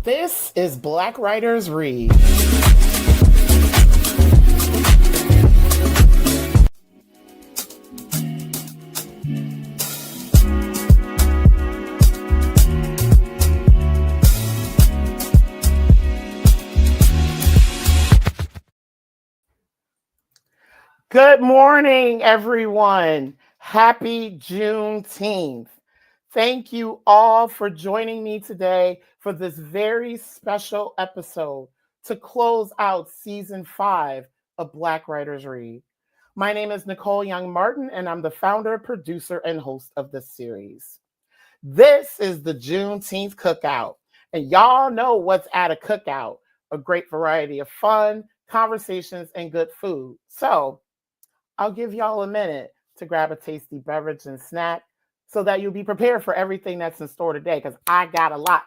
This is Black Writers Read. Good morning, everyone. Happy Juneteenth. Thank you all for joining me today for this very special episode to close out season 5 of Black Writers Read. My name is Nicole Young-Martin, and I'm the founder, producer, and host of this series. This is the Juneteenth Cookout, and y'all know what's at a cookout: a great variety of fun, conversations, and good food. So I'll give y'all a minute to grab a tasty beverage and snack so that you'll be prepared for everything that's in store today, because I got a lot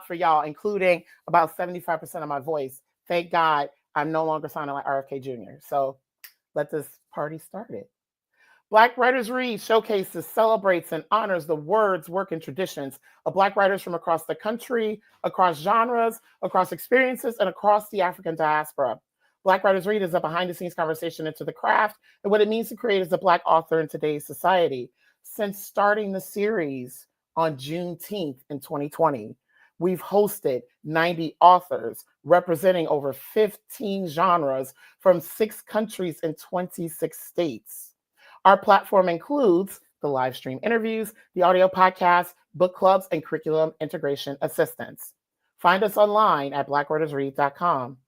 for y'all, including about 75% of my voice. Thank God I'm no longer sounding like RFK Jr. So let this party started. Black Writers Read showcases, celebrates, and honors the words, work, and traditions of Black writers from across the country, across genres, across experiences, and across the African diaspora. Black Writers Read is a behind-the-scenes conversation into the craft and what it means to create as a Black author in today's society. Since starting the series on Juneteenth in 2020, we've hosted 90 authors representing over 15 genres from 6 countries and 26 states. Our platform includes the live stream interviews, the audio podcasts, book clubs, and curriculum integration assistance. Find us online at blackwritersread.com.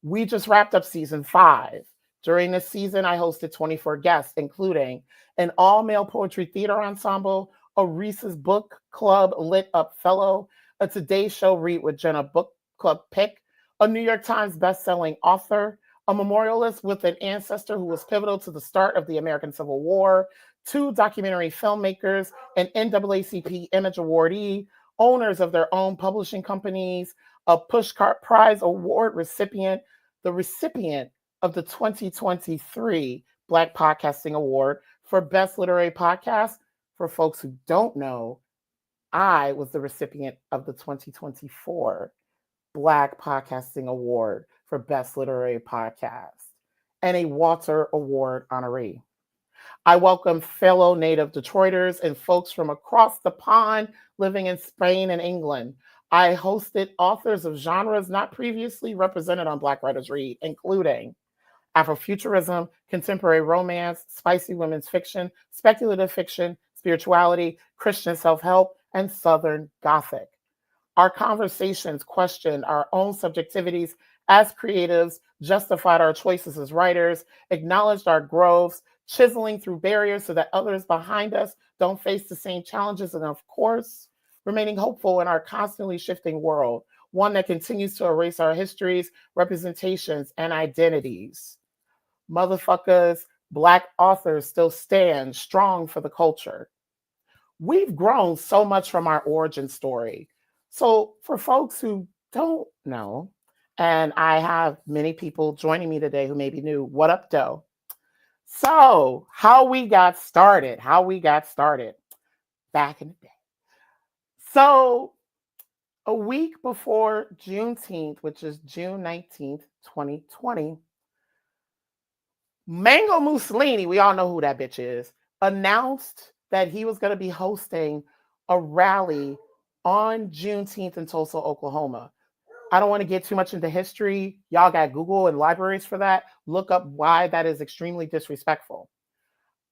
We just wrapped up season 5. During this season, I hosted 24 guests, including an all-male poetry theater ensemble, a Reese's Book Club Lit Up Fellow, a Today Show Read with Jenna Book Club pick, a New York Times bestselling author, a memorialist with an ancestor who was pivotal to the start of the American Civil War, 2 documentary filmmakers, an NAACP Image awardee, owners of their own publishing companies, a Pushcart Prize Award recipient, the recipient of the 2023 Black Podcasting Award for Best Literary Podcast. For folks who don't know, I was the recipient of the 2024 Black Podcasting Award for Best Literary Podcast and a Walter Award honoree. I welcome fellow native Detroiters and folks from across the pond living in Spain and England. I hosted authors of genres not previously represented on Black Writers Read, including Afrofuturism, contemporary romance, spicy women's fiction, speculative fiction, spirituality, Christian self-help, and Southern Gothic. Our conversations questioned our own subjectivities as creatives, justified our choices as writers, acknowledged our growths, chiseling through barriers so that others behind us don't face the same challenges, and of course, remaining hopeful in our constantly shifting world, one that continues to erase our histories, representations, and identities. Motherfuckers, Black authors still stand strong for the culture. We've grown so much from our origin story. So for folks who don't know, and I have many people joining me today who maybe knew, what up, doe? So how we got started back in the day. So a week before Juneteenth, which is June 19th, 2020, Mango Mussolini, we all know who that bitch is, announced that he was going to be hosting a rally on Juneteenth in Tulsa, Oklahoma. I don't want to get too much into history. Y'all got Google and libraries for that. Look up why that is extremely disrespectful.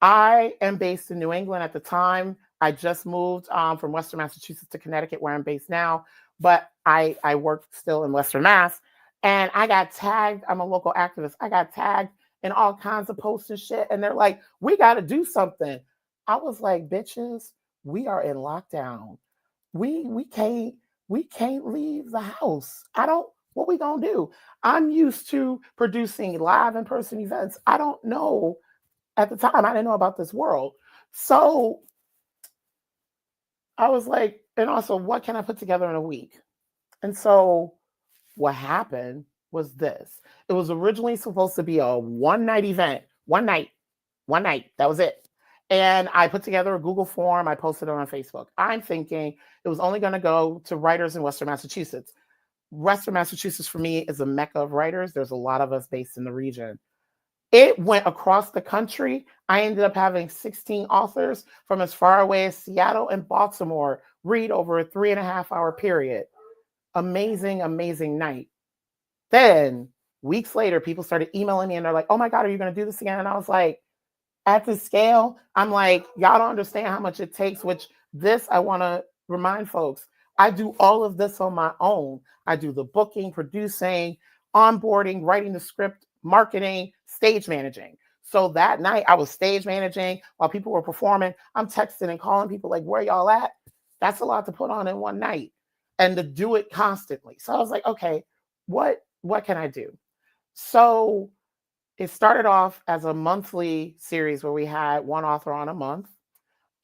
I am based in New England at the time. I just moved from Western Massachusetts to Connecticut, where I'm based now, but I work still in Western Mass. And I got tagged. I'm a local activist. I got tagged in all kinds of posts and shit. And they're like, we got to do something. I was like, bitches, we are in lockdown. We can't leave the house. What we gonna do? I'm used to producing live in-person events. I don't know. At the time, I didn't know about this world. So I was like, And also, what can I put together in a week? And so what happened was this. It was originally supposed to be a one night event, one night. That was it. And I put together a Google form. I posted it on Facebook. I'm thinking it was only going to go to writers in Western Massachusetts. Western Massachusetts for me is a mecca of writers. There's a lot of us based in the region. It went across the country. I ended up having 16 authors from as far away as Seattle and Baltimore read over a 3.5 hour period. Amazing, amazing night. Then weeks later, people started emailing me and they're like, oh my God, are you going to do this again? And I was like, at this scale, I'm like, y'all don't understand how much it takes, which this, I want to remind folks, I do all of this on my own. I do the booking, producing, onboarding, writing the script, marketing, stage managing. So that night I was stage managing while people were performing. I'm texting and calling people like, where y'all at? That's a lot to put on in one night and to do it constantly. So I was like, okay, what can I do? So it started off as a monthly series where we had one author on a month.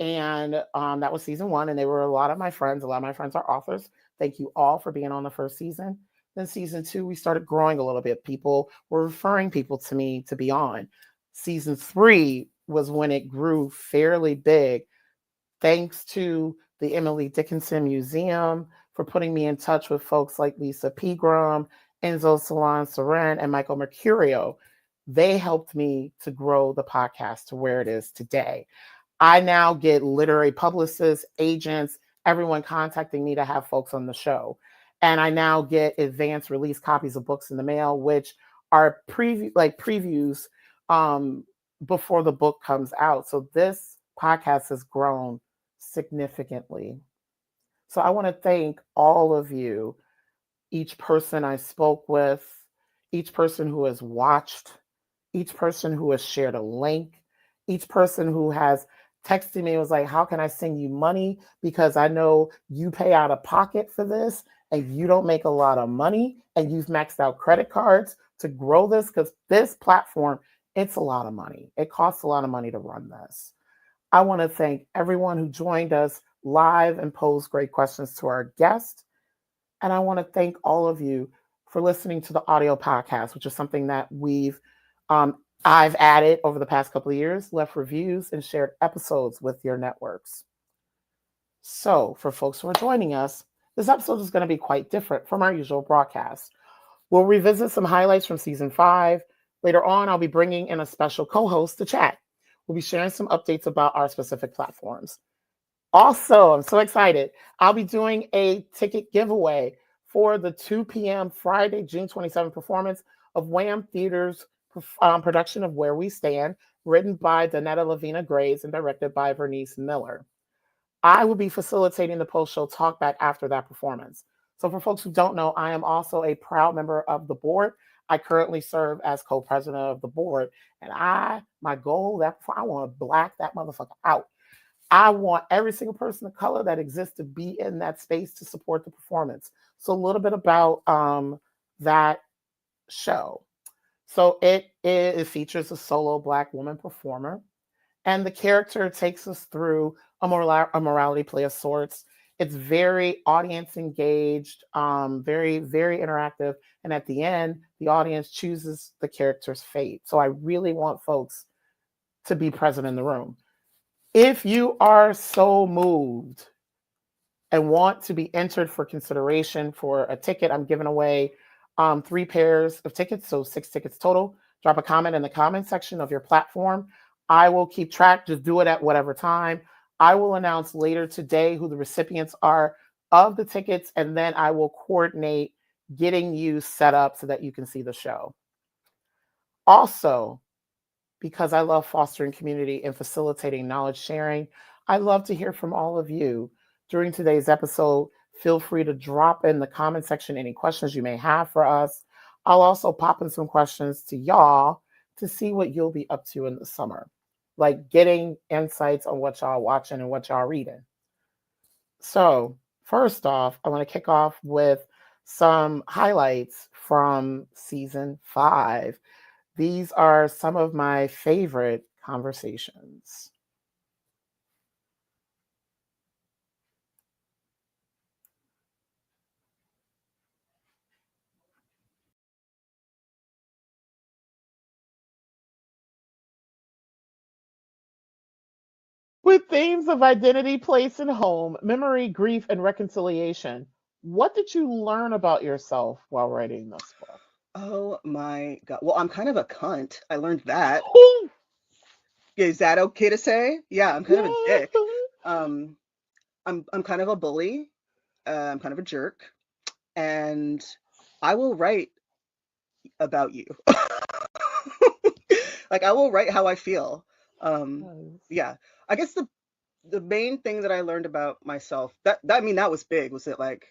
And that was season 1. And they were a lot of my friends. A lot of my friends are authors. Thank you all for being on the first season. Then season 2, we started growing a little bit. People were referring people to me to be on. Season 3 was when it grew fairly big, thanks to the Emily Dickinson Museum for putting me in touch with folks like Lisa Pegram, Enzo Salon Seren, and Michael Mercurio. They helped me to grow the podcast to where it is today. I now get literary publicists, agents, everyone contacting me to have folks on the show. And I now get advanced release copies of books in the mail, which are previews before the book comes out. So this podcast has grown significantly. So I want to thank all of you, each person I spoke with, each person who has watched, each person who has shared a link, each person who has texted me and was like, how can I send you money? Because I know you pay out of pocket for this and you don't make a lot of money and you've maxed out credit cards to grow this, because this platform, it's a lot of money. It costs a lot of money to run this. I want to thank everyone who joined us live and posed great questions to our guest. And I want to thank all of you for listening to the audio podcast, which is something that I've added over the past couple of years, left reviews and shared episodes with your networks. So for folks who are joining us, this episode is going to be quite different from our usual broadcast. We'll revisit some highlights from season 5. Later on, I'll be bringing in a special co-host to chat. We'll be sharing some updates about our specific platforms. Also, I'm so excited. I'll be doing a ticket giveaway for the 2 p.m. Friday, June 27th performance of Wham Theater's production of Where We Stand, written by Donetta Lavina Graves and directed by Vernice Miller. I will be facilitating the post-show talkback after that performance. So for folks who don't know, I am also a proud member of the board. I currently serve as co-president of the board. And my goal, I want to black that motherfucker out. I want every single person of color that exists to be in that space to support the performance. So a little bit about that show. So it features a solo Black woman performer, and the character takes us through a morality play of sorts. It's very audience engaged, very, very interactive. And at the end, the audience chooses the character's fate. So I really want folks to be present in the room. If you are so moved and want to be entered for consideration for a ticket, I'm giving away 3 pairs of tickets, so 6 tickets total. Drop a comment in the comment section of your platform. I will keep track. Just do it at whatever time. I will announce later today who the recipients are of the tickets, and then I will coordinate getting you set up so that you can see the show. Also, because I love fostering community and facilitating knowledge sharing, I love to hear from all of you. During today's episode, feel free to drop in the comment section any questions you may have for us. I'll also pop in some questions to y'all to see what you'll be up to in the summer, like getting insights on what y'all watching and what y'all reading. So first off, I want to kick off with some highlights from season 5. These are some of my favorite conversations. With themes of identity, place, and home, memory, grief, and reconciliation, what did you learn about yourself while writing this book? Oh my God. Well, I'm kind of a cunt. I learned that. Ooh, Is that okay to say? Yeah, I'm kind of a yeah. dick. Um, I'm kind of a bully. I'm kind of a jerk, and I will write about you. Like I will write how I feel. Um, Yes. yeah. I guess the main thing that I learned about myself, that I mean that was big, was that like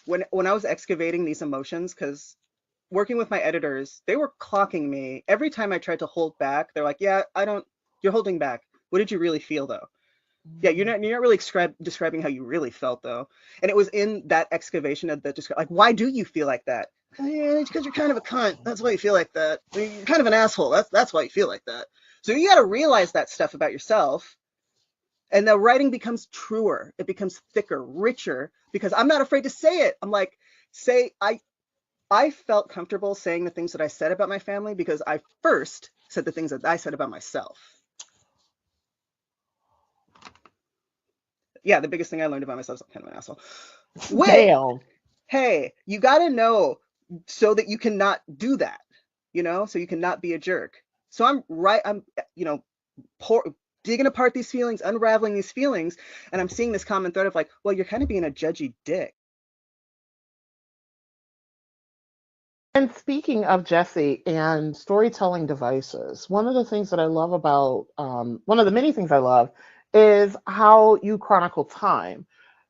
when I was excavating these emotions, because working with my editors, they were clocking me every time I tried to hold back. They're like, "Yeah, I don't. You're holding back. What did you really feel though? Yeah, Mm. you're not really describing how you really felt though." And it was in that excavation of the like, why do you feel like that? Yeah, it's because you're kind of a cunt. That's why you feel like that. You're kind of an asshole. That's why you feel like that. So you got to realize that stuff about yourself, and the writing becomes truer. It becomes thicker, richer, because I'm not afraid to say it. I'm like, say I felt comfortable saying the things that I said about my family because I first said the things that I said about myself. Yeah, the biggest thing I learned about myself is I'm kind of an asshole. Which, Damn. hey, you got to know so that you cannot do that, so you cannot be a jerk. So I'm, pour, digging apart these feelings, unraveling these feelings, and I'm seeing this common thread of like, well, you're kind of being a judgy dick. And speaking of Jesse and storytelling devices, one of the things that I love about, one of the many things I love is how you chronicle time.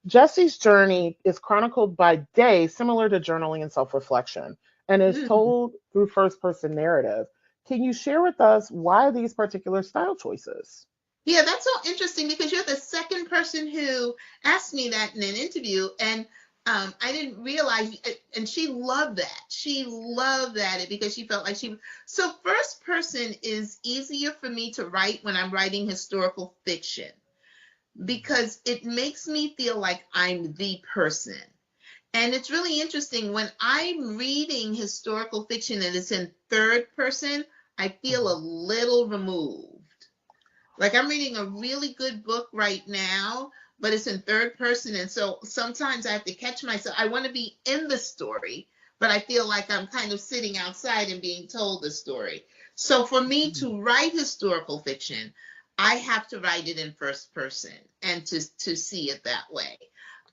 Jesse's journey is chronicled by day, similar to journaling and self reflection, and is Mm. told through first person narrative. Can you share with us why these particular style choices? Yeah, that's so interesting because you're the second person who asked me that in an interview, and I didn't realize. And she loved that. She loved that because she felt like she. So first person is easier for me to write when I'm writing historical fiction because it makes me feel like I'm the person. And it's really interesting when I'm reading historical fiction and it's in third person, I feel a little removed. Like I'm reading a really good book right now, but it's in third person. And so sometimes I have to catch myself. I want to be in the story, but I feel like I'm kind of sitting outside and being told the story. So for me Mm. to write historical fiction, I have to write it in first person and to see it that way.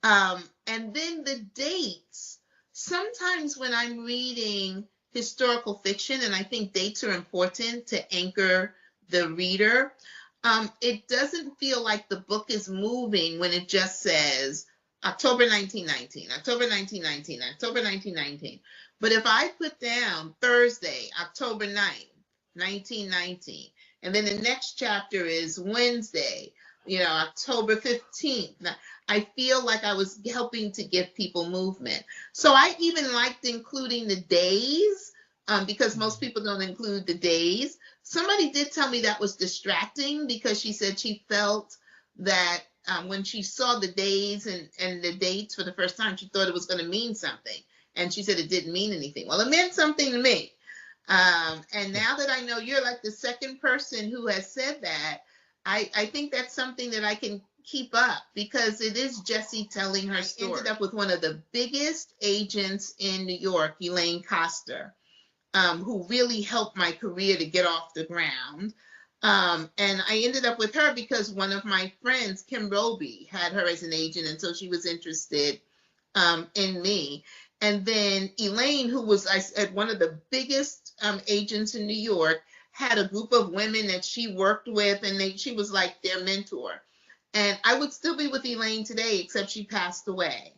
And then the dates. Sometimes when I'm reading historical fiction, and I think dates are important to anchor the reader, it doesn't feel like the book is moving when it just says October 1919, October 1919, October 1919. But if I put down Thursday, October 9th, 1919, and then the next chapter is Wednesday, October 15th, I feel like I was helping to give people movement. So I even liked including the days because most people don't include the days. Somebody did tell me that was distracting because she said she felt that when she saw the days and the dates for the first time, she thought it was going to mean something. And she said it didn't mean anything. Well, it meant something to me. And now that I know you're like the second person who has said that, I think that's something that I can keep up because it is Jessie telling her story. I ended up with one of the biggest agents in New York, Elaine Coster, who really helped my career to get off the ground. And I ended up with her because one of my friends, Kim Roby, had her as an agent, and so she was interested in me. And then Elaine, who was I said one of the biggest agents in New York, had a group of women that she worked with, and she was like their mentor. And I would still be with Elaine today, except she passed away.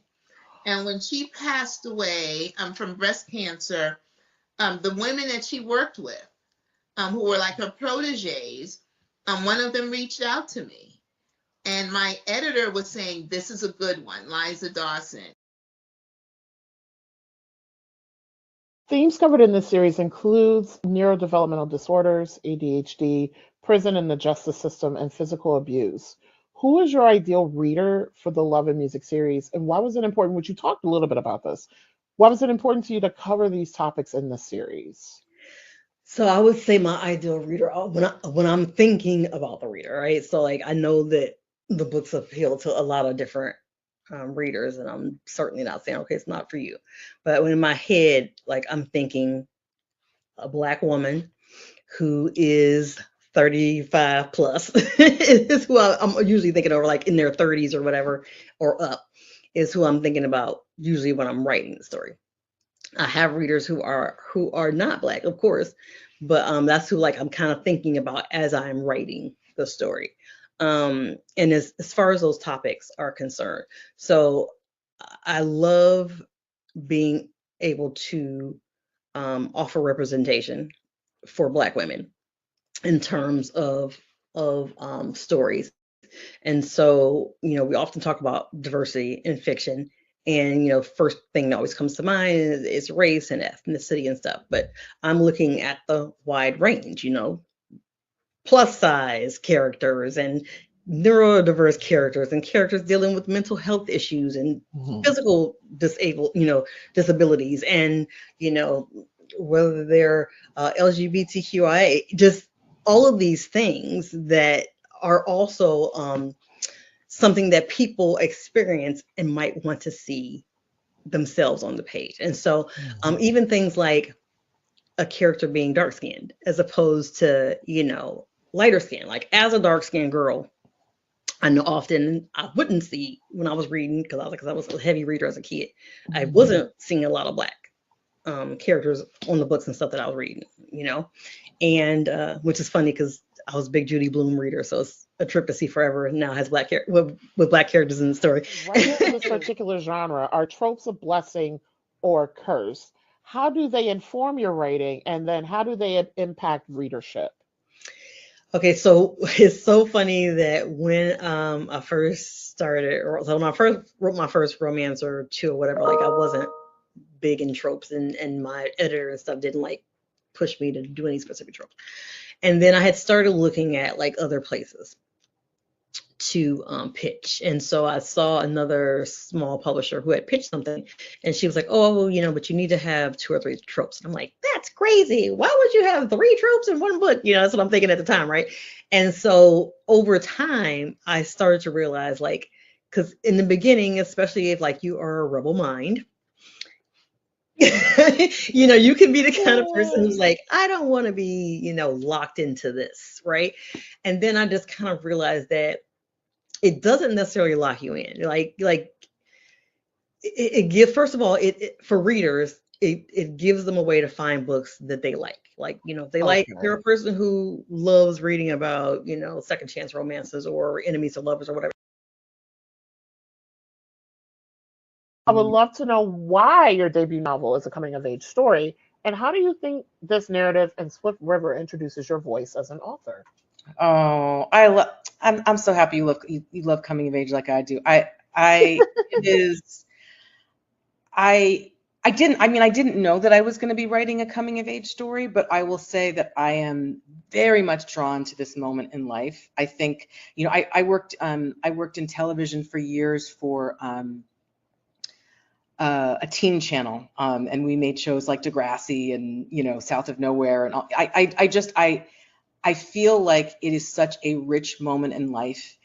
And when she passed away from breast cancer, the women that she worked with, who were like her proteges, one of them reached out to me. And my editor was saying, this is a good one, Liza Dawson. Themes covered in this series includes neurodevelopmental disorders, ADHD, prison and the justice system, and physical abuse. Who is your ideal reader for the Love and Music series, and why was it important? Which you talked a little bit about this. Why was it important to you to cover these topics in the series? So I would say my ideal reader when I'm thinking about the reader, right? So like I know that the books appeal to a lot of different readers, and I'm certainly not saying, okay, it's not for you. But when in my head, like I'm thinking a Black woman who is 35 plus is who I'm usually thinking of, like in their 30s or whatever, or up, is who I'm thinking about usually when I'm writing the story. I have readers who are not Black, of course, but that's who like I'm kind of thinking about as I'm writing the story. And as far as those topics are concerned, so I love being able to offer representation for Black women in terms of stories. And so, we often talk about diversity in fiction. And, first thing that always comes to mind is race and ethnicity and stuff. But I'm looking at the wide range, plus size characters and neurodiverse characters and characters dealing with mental health issues and physical disabilities, and, whether they're LGBTQIA, just all of these things that are also something that people experience and might want to see themselves on the page. And so even things like a character being dark skinned as opposed to, lighter skin. Like as a dark skinned girl, I know often I wouldn't see when I was reading, because I was a heavy reader as a kid. I wasn't seeing a lot of Black characters on the books and stuff that I was reading, and which is funny because I was a big Judy Blume reader, so it's a trip to see Forever now has with Black characters in the story. Right in this particular genre, are tropes a blessing or a curse? How do they inform your writing, and then how do they impact readership? Okay, so it's so funny that when I first started, or so when I first wrote my first romance or two or whatever, like I wasn't big in tropes, and my editor and stuff didn't like push me to do any specific tropes. And then I had started looking at like other places to pitch. And so I saw another small publisher who had pitched something, and she was like, oh, well, but you need to have 2 or 3 tropes. And I'm like, that's crazy. Why would you have 3 tropes in one book? That's what I'm thinking at the time, right? And so over time, I started to realize, like, because in the beginning, especially if like you are a rebel mind, you can be the kind of person who's like, I don't want to be, locked into this, right? And then I just kind of realized that it doesn't necessarily lock you in. Like it gives, first of all, it for readers, it gives them a way to find books that they like. Like, if they like, you're a person who loves reading about, second chance romances or enemies to lovers or whatever. I would love to know why your debut novel is a coming of age story, and how do you think this narrative in Swift River introduces your voice as an author? Oh, I'm so happy you love coming of age like I do. I didn't know that I was going to be writing a coming of age story, but I will say that I am very much drawn to this moment in life. I think, I worked in television for years for a teen channel, and we made shows like Degrassi and South of Nowhere, and all. I feel like it is such a rich moment in life.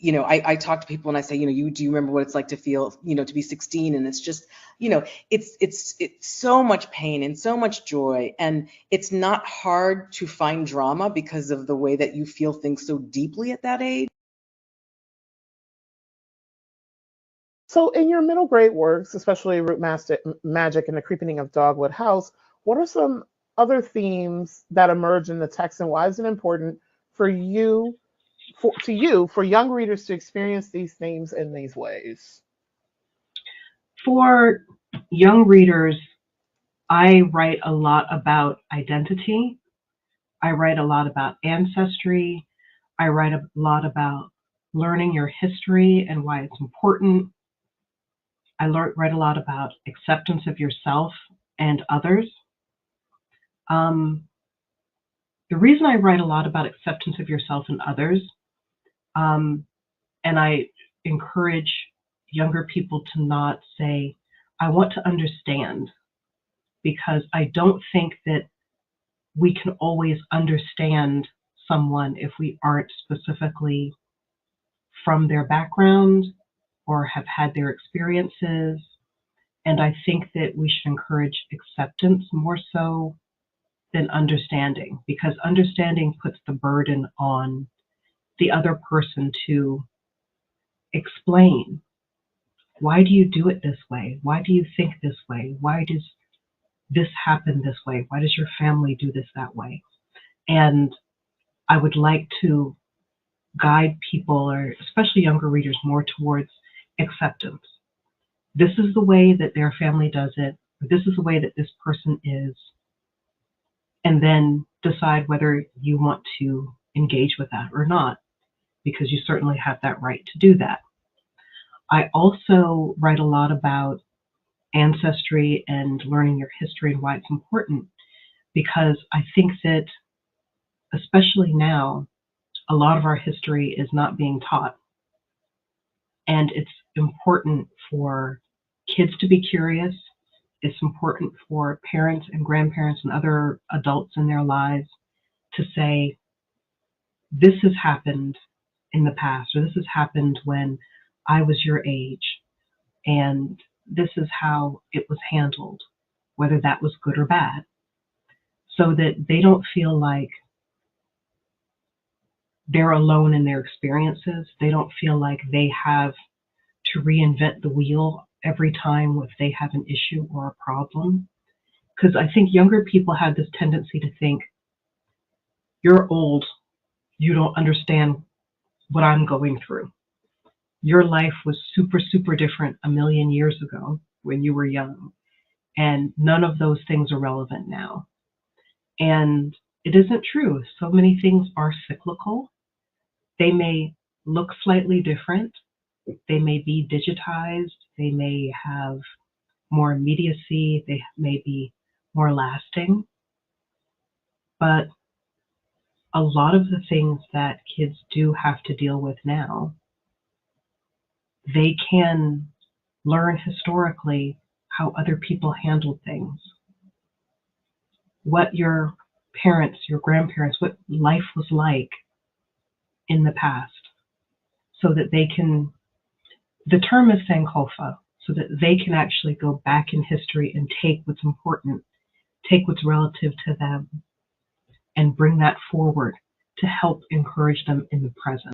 I talk to people and I say, do you remember what it's like to feel, to be 16? And it's just, it's so much pain and so much joy. And it's not hard to find drama because of the way that you feel things so deeply at that age. So, in your middle grade works, especially Root Magic and the Creeping of Dogwood House, what are some other themes that emerge in the text, and why is it important for you, for young readers to experience these themes in these ways? For young readers, I write a lot about identity. I write a lot about ancestry. I write a lot about learning your history and why it's important. I write a lot about acceptance of yourself and others. The reason I write a lot about acceptance of yourself and others, and I encourage younger people to not say, I want to understand, because I don't think that we can always understand someone if we aren't specifically from their background or have had their experiences. And I think that we should encourage acceptance more so than understanding, because understanding puts the burden on the other person to explain, why do you do it this way? Why do you think this way? Why does this happen this way? Why does your family do this that way? And I would like to guide people, or especially younger readers, more towards acceptance. This is the way that their family does it. This is the way that this person is. And then decide whether you want to engage with that or not, because you certainly have that right to do that. I also write a lot about ancestry and learning your history and why it's important, because I think that, especially now, a lot of our history is not being taught. And it's important for kids to be curious. It's important for parents and grandparents and other adults in their lives to say, this has happened in the past, or this has happened when I was your age, and this is how it was handled, whether that was good or bad, so that they don't feel like they're alone in their experiences. They don't feel like they have to reinvent the wheel every time if they have an issue or a problem. Because I think younger people have this tendency to think, you're old, you don't understand what I'm going through. Your life was super, super different a million years ago when you were young, and none of those things are relevant now. And it isn't true. So many things are cyclical. They may look slightly different. They may be digitized. They may have more immediacy. They may be more lasting. But a lot of the things that kids do have to deal with now, they can learn historically how other people handled things, what your parents, your grandparents, what life was like in the past, so that they can, the term is Sankofa, so that they can actually go back in history and take what's important, take what's relative to them, and bring that forward to help encourage them in the present.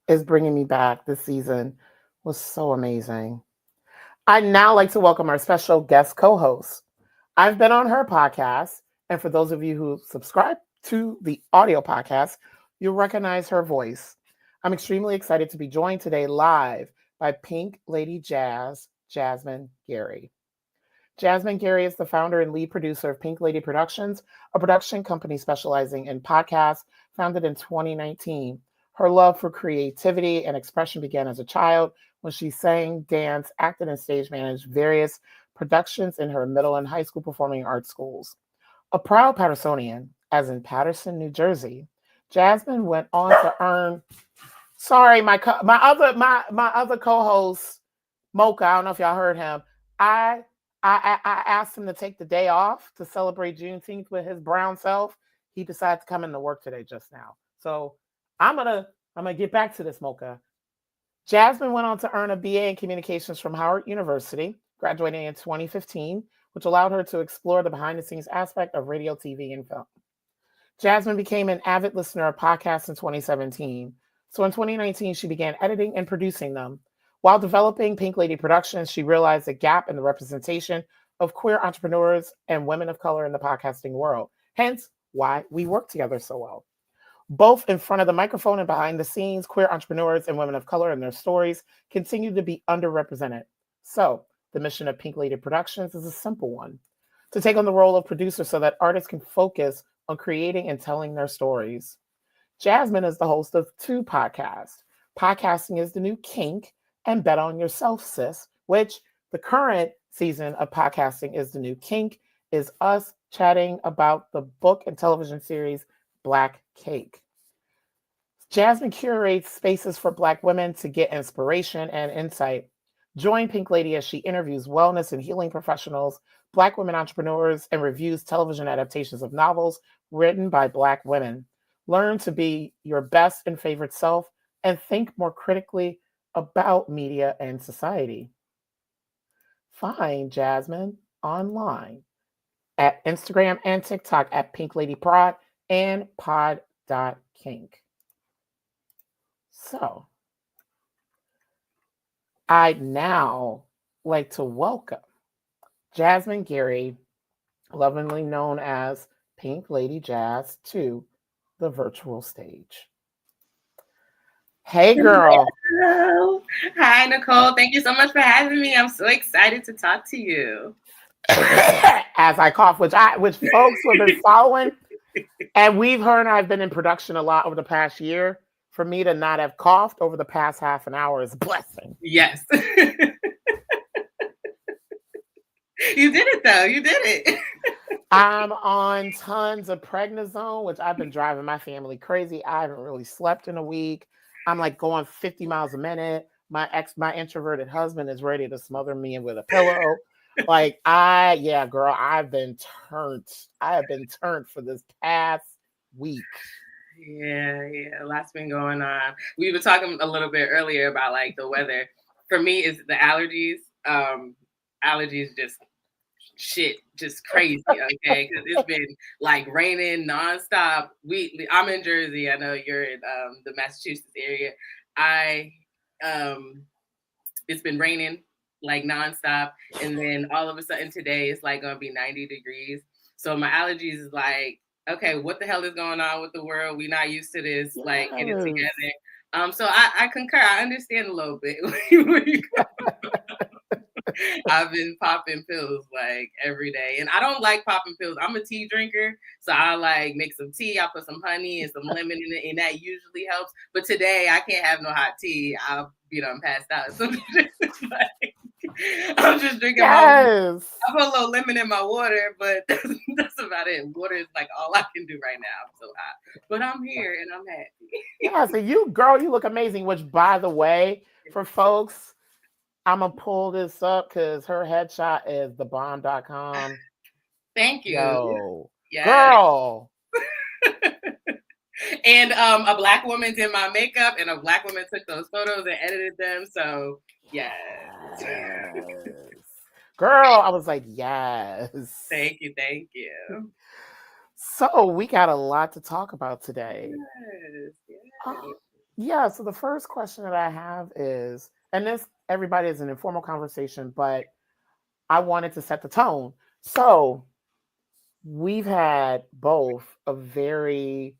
It's bringing me back. This season was so amazing. I'd now like to welcome our special guest co-host. I've been on her podcast, and for those of you who subscribe to the audio podcast, you'll recognize her voice. I'm extremely excited to be joined today live by Pink Lady Jazz, Jasmine Gary. Jasmine Gary is the founder and lead producer of Pink Lady Productions, a production company specializing in podcasts, founded in 2019. Her love for creativity and expression began as a child when she sang, danced, acted, and stage managed various productions in her middle and high school performing arts schools. A proud Pattersonian, as in Patterson, New Jersey, Jasmine went on to earn. Sorry, my other co-host, Mocha. I don't know if y'all heard him. I asked him to take the day off to celebrate Juneteenth with his brown self. He decided to come into work today just now. So I'm gonna get back to this, Mocha. Jasmine went on to earn a BA in communications from Howard University, graduating in 2015, which allowed her to explore the behind-the-scenes aspect of radio, TV, and film. Jasmine became an avid listener of podcasts in 2017. So in 2019, she began editing and producing them. While developing Pink Lady Productions, she realized a gap in the representation of queer entrepreneurs and women of color in the podcasting world, hence why we work together so well. Both in front of the microphone and behind the scenes, queer entrepreneurs and women of color and their stories continue to be underrepresented. So the mission of Pink Lady Productions is a simple one: to take on the role of producer so that artists can focus on creating and telling their stories. Jasmine is the host of 2 podcasts. Podcasting is the New Kink and Bet on Yourself, Sis, which the current season of Podcasting is the New Kink is us chatting about the book and television series Black Cake. Jasmine curates spaces for Black women to get inspiration and insight. Join Pink Lady as she interviews wellness and healing professionals, Black women entrepreneurs, and reviews television adaptations of novels written by Black women. Learn to be your best and favorite self and think more critically about media and society. Find Jasmine online at Instagram and TikTok at Pink Lady Prod and pod.kink. So, I'd now like to welcome Jasmine Gary, lovingly known as Pink Lady Jazz, to the virtual stage. Hey, girl. Hello. Hi, Nicole. Thank you so much for having me. I'm so excited to talk to you. As I cough, which folks who have been following, and we've heard I've been in production a lot over the past year. For me to not have coughed over the past half an hour is a blessing. Yes. You did it, though. You did it. I'm on tons of prednisone, which I've been driving my family crazy. I haven't really slept in a week. I'm like going 50 miles a minute. My introverted husband is ready to smother me with a pillow. Like girl, I have been turned for this past week. Yeah, a lot's been going on. We were talking a little bit earlier about like the weather. For me, it's the allergies. Allergies just crazy, okay? Because it's been like raining nonstop. I'm in Jersey. I know you're in the Massachusetts area. It's been raining like nonstop, and then all of a sudden today it's like gonna be 90 degrees. So my allergies is like, okay, what the hell is going on with the world? We're not used to this. Yes. Like, get it together. So I concur. I understand a little bit where you go. I've been popping pills like every day, and I don't like popping pills. I'm a tea drinker, so I like make some tea. I put some honey and some lemon in it, and that usually helps. But today I can't have no hot tea. I'm passed out. So I'm just drinking I put a little lemon in my water, but that's about it. Water is like all I can do right now. I'm so hot, but I'm here and I'm happy. Yeah, so you look amazing. Which, by the way, for folks, I'm gonna pull this up because her headshot is thebomb.com. Thank you. Yo, yes. Girl. And a Black woman did my makeup, and a Black woman took those photos and edited them. So yes. Girl, I was like, yes. Thank you. So we got a lot to talk about today. Yes. So the first question that I have is, and this, everybody, is an informal conversation, but I wanted to set the tone. So we've had both a very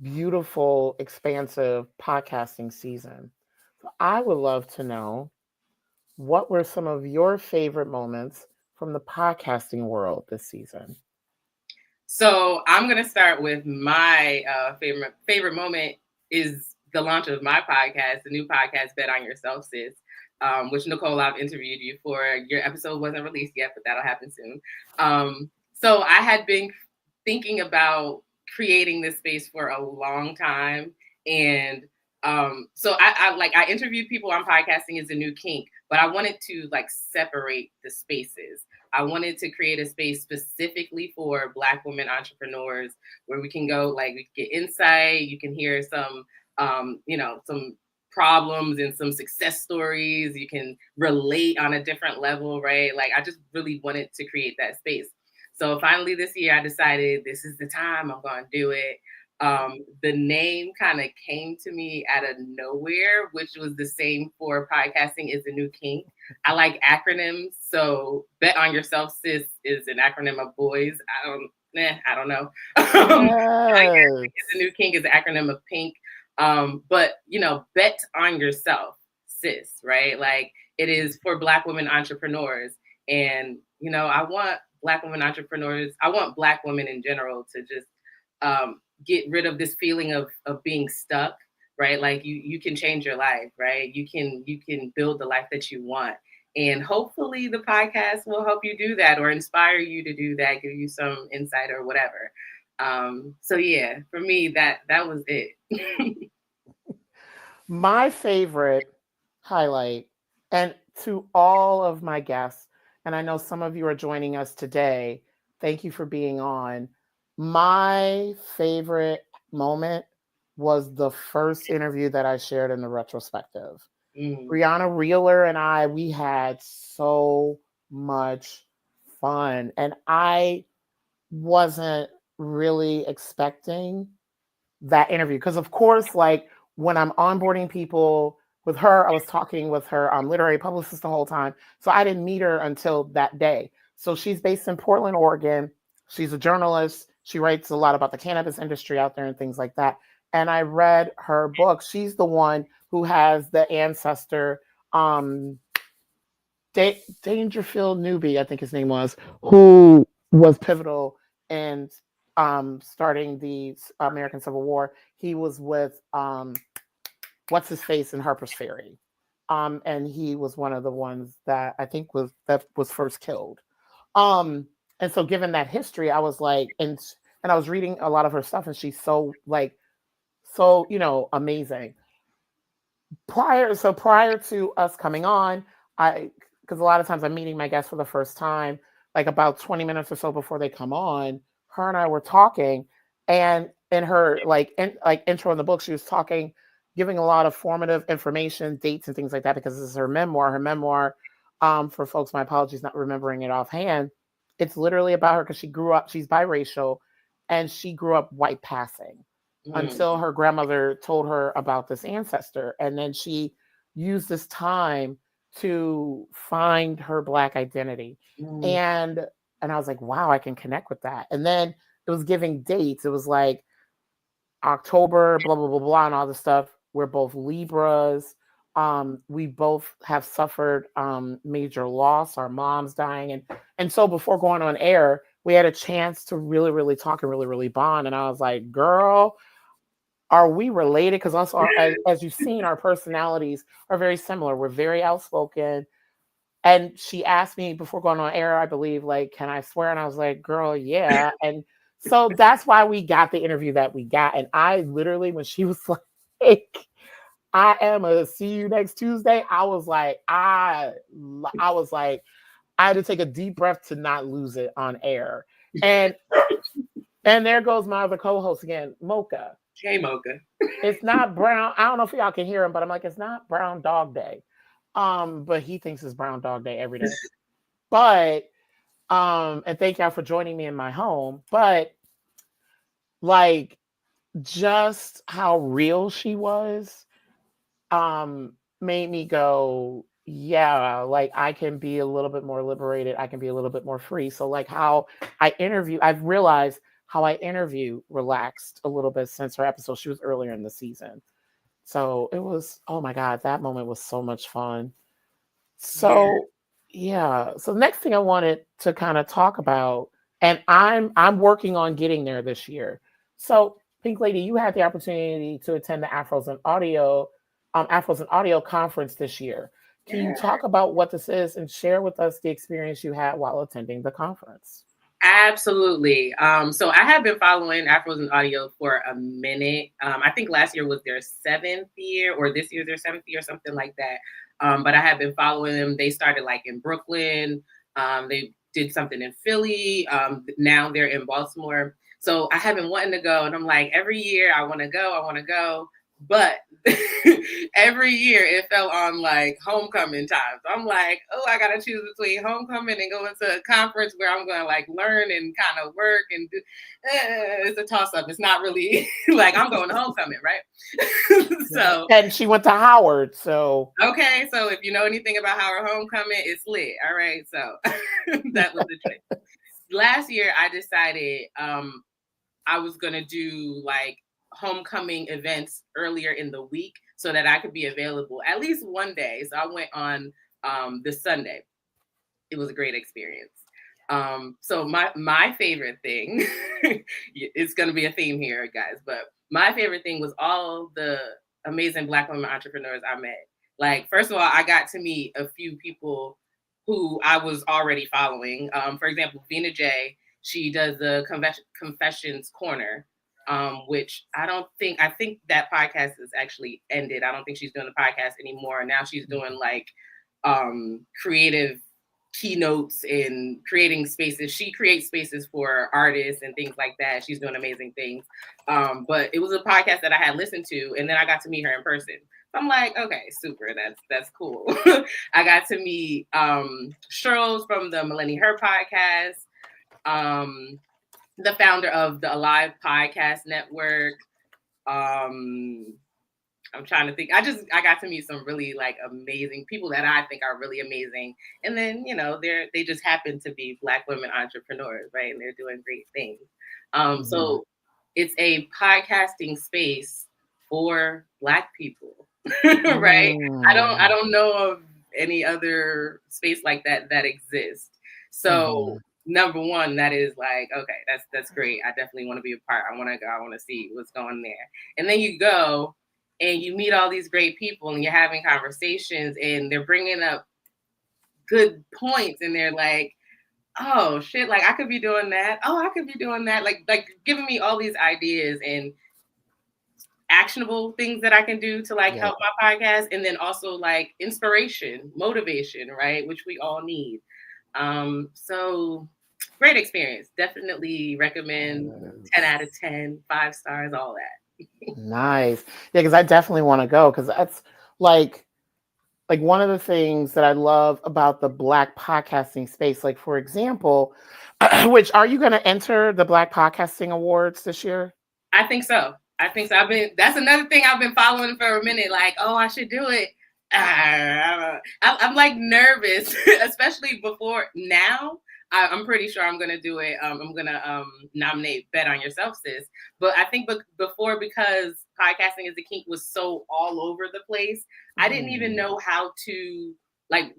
beautiful, expansive podcasting season. So I would love to know, what were some of your favorite moments from the podcasting world this season? So I'm going to start with my favorite moment is the launch of my podcast, the new podcast, Bet on Yourself, Sis, which Nicole, I've interviewed you for. Your episode wasn't released yet, but that'll happen soon. So I had been thinking about creating this space for a long time. And so I interviewed people on podcasting as a new kink, but I wanted to like separate the spaces. I wanted to create a space specifically for Black women entrepreneurs where we can go, like, we can get insight. You can hear some, some problems and some success stories. You can relate on a different level, right? Like, I just really wanted to create that space. So finally this year, I decided this is the time I'm going to do it. The name kind of came to me out of nowhere, which was the same for podcasting is a new kink. I like acronyms. So Bet on Yourself, Sis is an acronym of boys. I don't know. It's a new kink is an acronym of pink. But bet on yourself, sis, right? Like, it is for Black women entrepreneurs. And, I want Black women entrepreneurs. I want Black women in general to just, get rid of this feeling of being stuck, right? Like you can change your life, right? You can build the life that you want. And hopefully the podcast will help you do that or inspire you to do that, give you some insight or whatever. So yeah, for me, that was it. My favorite highlight And to all of my guests, and I know some of you are joining us today, thank you for being on. My favorite moment was the first interview that I shared in the retrospective. Brianna Reeler and I, we had so much fun. And I wasn't really expecting that interview. Because, of course, like when I'm onboarding people with her, I was talking with her literary publicist the whole time. So I didn't meet her until that day. So she's based in Portland, Oregon. She's a journalist. She writes a lot about the cannabis industry out there and things like that. And I read her book. She's the one who has the ancestor, Dangerfield Newby, I think his name was, who was pivotal in starting the American Civil War. He was with what's his face in Harper's Ferry, and he was one of the ones that I think was first killed. And so, given that history, I was like, and I was reading a lot of her stuff, and she's so amazing. Prior to us coming on, because a lot of times I'm meeting my guests for the first time, like about 20 minutes or so before they come on, her and I were talking, and in her intro in the book, she was talking, giving a lot of formative information, dates and things like that, because this is her memoir. Her memoir, for folks, my apologies, not remembering it offhand. It's literally about her because she grew up, she's biracial, and she grew up white passing until her grandmother told her about this ancestor. And then she used this time to find her Black identity. And I was like, wow, I can connect with that. And then it was giving dates. It was like October, blah, blah, blah, blah, and all this stuff. We're both Libras. We both have suffered major loss, our moms dying. And so before going on air, we had a chance to really, really talk and really, really bond. And I was like, girl, are we related? Because also, as you've seen, our personalities are very similar. We're very outspoken. And she asked me before going on air, I believe, like, can I swear? And I was like, girl, yeah. And so that's why we got the interview that we got. And I literally, when she was like, I am a see you next Tuesday, I was like, I had to take a deep breath to not lose it on air. And there goes my other co-host again, Mocha. Hey, Mocha. It's not brown. I don't know if y'all can hear him, but I'm like, it's not Brown Dog Day. But he thinks it's Brown Dog Day every day. But and thank y'all for joining me in my home. But like, just how real she was, made me go, yeah, like I can be a little bit more liberated. I can be a little bit more free. So like how I've realized how I interview relaxed a little bit since her episode. She was earlier in the season. So it was, oh my God, that moment was so much fun. So yeah. So the next thing I wanted to kind of talk about, and I'm working on getting there this year. So Pink Lady, you had the opportunity to attend the Afros and Audio conference this year. Can you talk about what this is and share with us the experience you had while attending the conference? Absolutely. So I have been following Afros and Audio for a minute. I think last year was their 7th year, or this year their 7th year, something like that. But I have been following them. They started like in Brooklyn. They did something in Philly. Now they're in Baltimore. So I have been wanting to go, and I'm like, every year I want to go. But every year it fell on like homecoming time. So I'm like, oh, I gotta choose between homecoming and going to a conference where I'm gonna like learn and kind of work and do. It's a toss up. It's not really like I'm going to homecoming, right? So and she went to Howard. So okay, so if you know anything about Howard homecoming, it's lit. All right, so that was the choice. Last year I decided I was gonna do like homecoming events earlier in the week so that I could be available at least one day. So I went on this Sunday. It was a great experience. So my favorite thing, it's going to be a theme here, guys, but my favorite thing was all the amazing Black women entrepreneurs I met. Like, first of all, I got to meet a few people who I was already following. For example, Vina J, she does the Confessions Corner, which I think that podcast has actually ended. I don't think she's doing the podcast anymore. Now she's doing like creative keynotes and creating spaces. She creates spaces for artists and things like that. She's doing amazing things. But it was a podcast that I had listened to, and then I got to meet her in person. I'm like, okay, super. That's cool. I got to meet Shirls from the Millennium Her podcast, the founder of the Alive Podcast Network. I'm trying to think. I got to meet some really like amazing people that I think are really amazing. And then, you know, they just happen to be Black women entrepreneurs, right? And they're doing great things. So it's a podcasting space for Black people, right? I don't know of any other space like that exists. So number one, that is like, okay, that's great. I definitely want to be a part. I want to go. I want to see what's going there. And then you go and you meet all these great people and you're having conversations and they're bringing up good points and they're like, oh shit, like I could be doing that. Oh, I could be doing that. Like giving me all these ideas and actionable things that I can do to like help my podcast. And then also like inspiration, motivation, right? Which we all need. So great experience. Definitely recommend 10 out of 10, 5 stars, all that. Nice. Yeah, because I definitely want to go because that's like one of the things that I love about the Black podcasting space. Like, for example, which are you going to enter the Black Podcasting Awards this year? I think so. That's another thing I've been following for a minute. Like, oh, I should do it. I'm like nervous, especially before now. I'm pretty sure I'm going to do it. I'm going to nominate Bet on Yourself, Sis. But I think before, because podcasting is the kink was so all over the place, I didn't even know how to, like,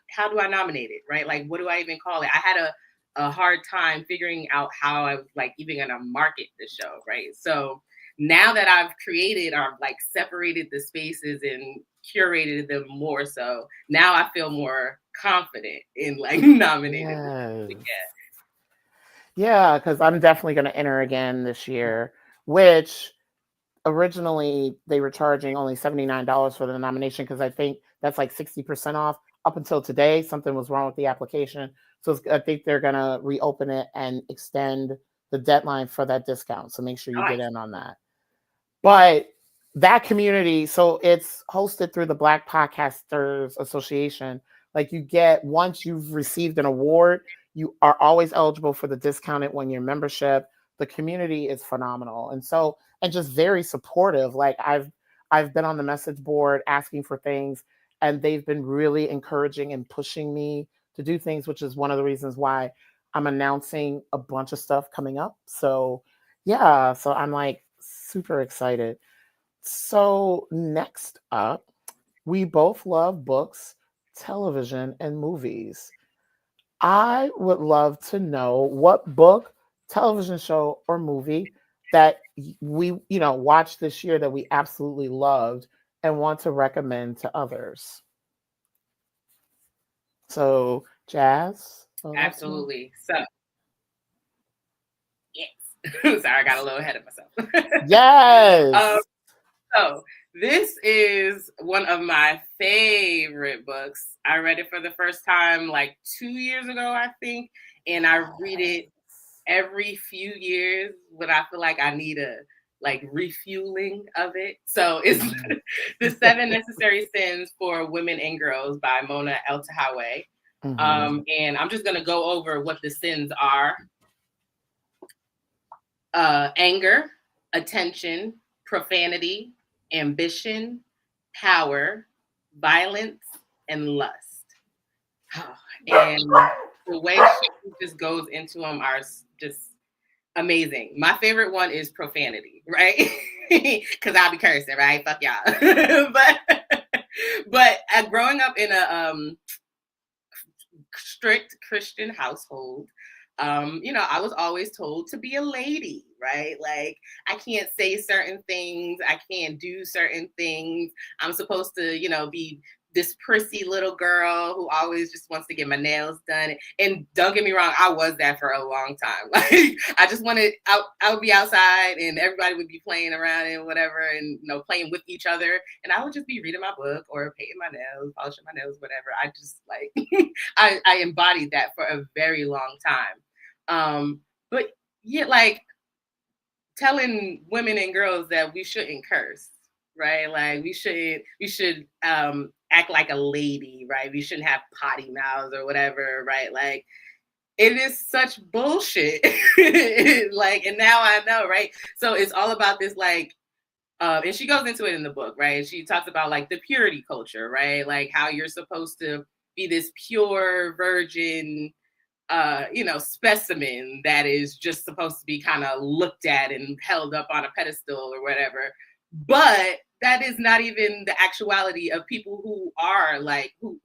how do I nominate it, right? Like, what do I even call it? I had a hard time figuring out how I was, like, even going to market the show, right? So now that I've created or, like, separated the spaces and curated them more, so now I feel more confident in like nominating. Yeah, because I'm definitely going to enter again this year, which originally they were charging only $79 for the nomination because I think that's like 60% off. Up until today, something was wrong with the application. So I think they're going to reopen it and extend the deadline for that discount. So make sure you get in on that. But that community, so it's hosted through the Black Podcasters Association. Like you get, once you've received an award, you are always eligible for the discounted 1-year membership. The community is phenomenal. And just very supportive. Like I've been on the message board asking for things and they've been really encouraging and pushing me to do things, which is one of the reasons why I'm announcing a bunch of stuff coming up. So yeah, so I'm like super excited. So next up, we both love books, television, and movies. I would love to know what book, television show, or movie that we, watched this year that we absolutely loved and want to recommend to others. So, Jazz? Absolutely. So, yes. Sorry, I got a little ahead of myself. Yes. So this is one of my favorite books. I read it for the first time like 2 years ago, I think. And I read it every few years when I feel like I need a like refueling of it. So it's The 7 Necessary Sins for Women and Girls by Mona Eltahawy. And I'm just going to go over what the sins are. Anger, attention, profanity, ambition, power, violence, and lust. And the way she just goes into them are just amazing. My favorite one is profanity, right? Because I'll be cursing, right? Fuck y'all. but growing up in a strict Christian household, I was always told to be a lady, right? Like I can't say certain things, I can't do certain things. I'm supposed to, be this prissy little girl who always just wants to get my nails done. And don't get me wrong, I was that for a long time. Like I just wanted, I would be outside and everybody would be playing around and whatever, and playing with each other. And I would just be reading my book or painting my nails, polishing my nails, whatever. I just like, I embodied that for a very long time. But yeah, like telling women and girls that we shouldn't curse, right? Like we should act like a lady, right? We shouldn't have potty mouths or whatever, right? Like it is such bullshit. Like, and now I know, right? So it's all about this, like, and she goes into it in the book, right? She talks about like the purity culture, right? Like how you're supposed to be this pure virgin, specimen that is just supposed to be kind of looked at and held up on a pedestal or whatever. But that is not even the actuality of people who are like, who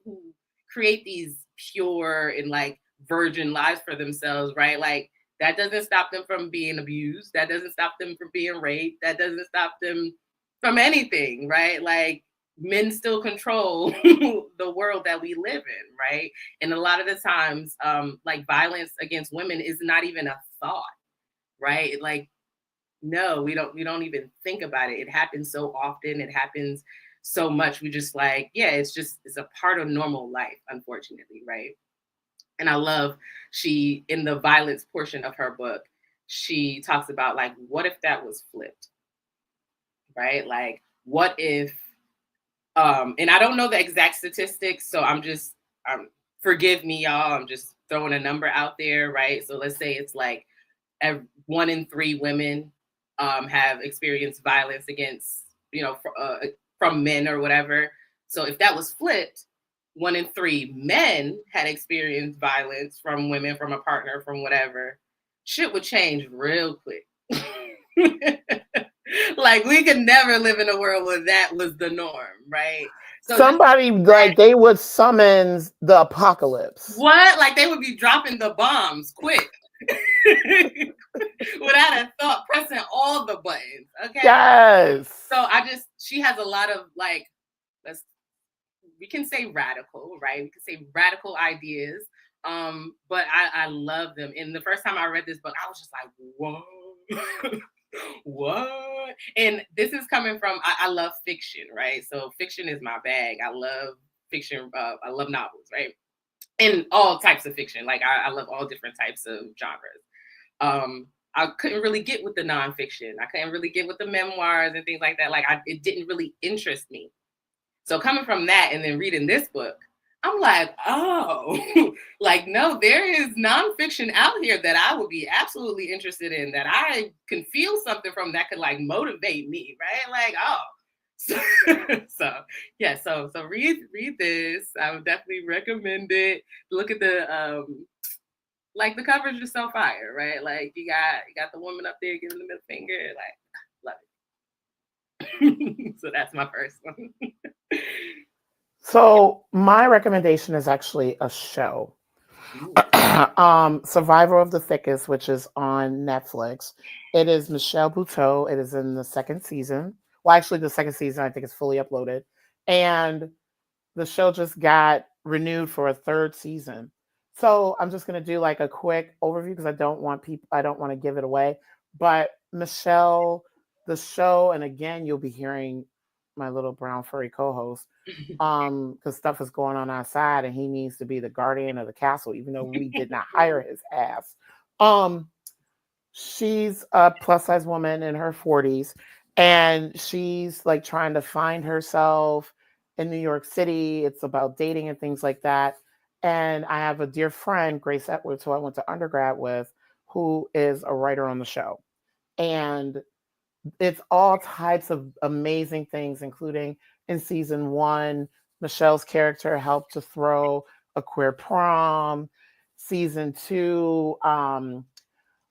create these pure and like virgin lives for themselves, right? Like that doesn't stop them from being abused. That doesn't stop them from being raped. That doesn't stop them from anything, right? Like men still control the world that we live in, right? And a lot of the times, like violence against women is not even a thought, right? Like, no, we don't even think about it. It happens so often. It happens so much. We just like, yeah, it's a part of normal life, unfortunately, right? And I love in the violence portion of her book, she talks about like, what if that was flipped, right? Like, what if, and I don't know the exact statistics, so forgive me, y'all. I'm just throwing a number out there, right? So let's say it's like 1 in 3 women have experienced violence against, from men or whatever. So if that was flipped, 1 in 3 men had experienced violence from women, from a partner, from whatever, shit would change real quick. Like we could never live in a world where that was the norm, right? So somebody like they would summon the apocalypse. What? Like they would be dropping the bombs quick. Without a thought, pressing all the buttons. Okay. Yes. So she has a lot of like, we can say radical, right? We can say radical ideas. But I love them. And the first time I read this book, I was just like, whoa. What? And this is coming from, I love fiction, right? So fiction is my bag. I love fiction. I love novels, right? And all types of fiction. Like I love all different types of genres. I couldn't really get with the nonfiction. I couldn't really get with the memoirs and things like that. Like it didn't really interest me. So coming from that and then reading this book, I'm like, oh, like, no, there is nonfiction out here that I would be absolutely interested in, that I can feel something from that could like motivate me, right? Like, oh, so read this. I would definitely recommend it. Look at the like the coverage is so fire, right? Like you got the woman up there giving the middle finger, like love it. So that's my first one. So my recommendation is actually a show. Survivor of the Thickest, which is on Netflix. It is Michelle Buteau. It is in the 2nd season. Well, actually the 2nd season, I think, is fully uploaded. And the show just got renewed for a 3rd season. So I'm just going to do like a quick overview because I don't want to give it away. But Michelle, the show, and again, you'll be hearing my little brown furry co-host, because stuff is going on outside and he needs to be the guardian of the castle, even though we did not hire his ass. She's a plus size woman in her 40s, and she's like trying to find herself in New York City. It's about dating and things like that. And I have a dear friend, Grace Edwards, who I went to undergrad with, who is a writer on the show. And it's all types of amazing things, including in season 1, Michelle's character helped to throw a queer prom. Season 2,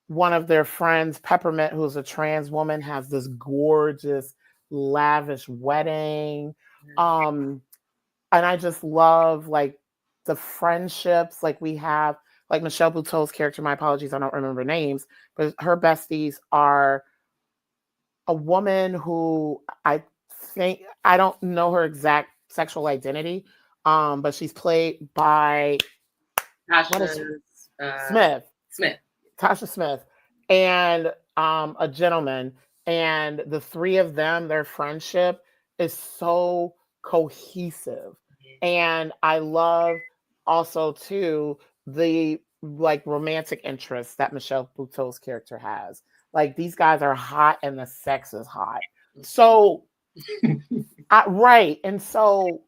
one of their friends, Peppermint, who's a trans woman, has this gorgeous, lavish wedding. And I just love like the friendships like we have, like Michelle Buteau's character, my apologies, I don't remember names, but her besties are a woman who I think, I don't know her exact sexual identity. But she's played by Tasha Smith. Smith. Tasha Smith, and a gentleman, and the three of them, their friendship is so cohesive. And I love also too the like romantic interest that Michelle Buteau's character has. Like these guys are hot and the sex is hot. So right. And so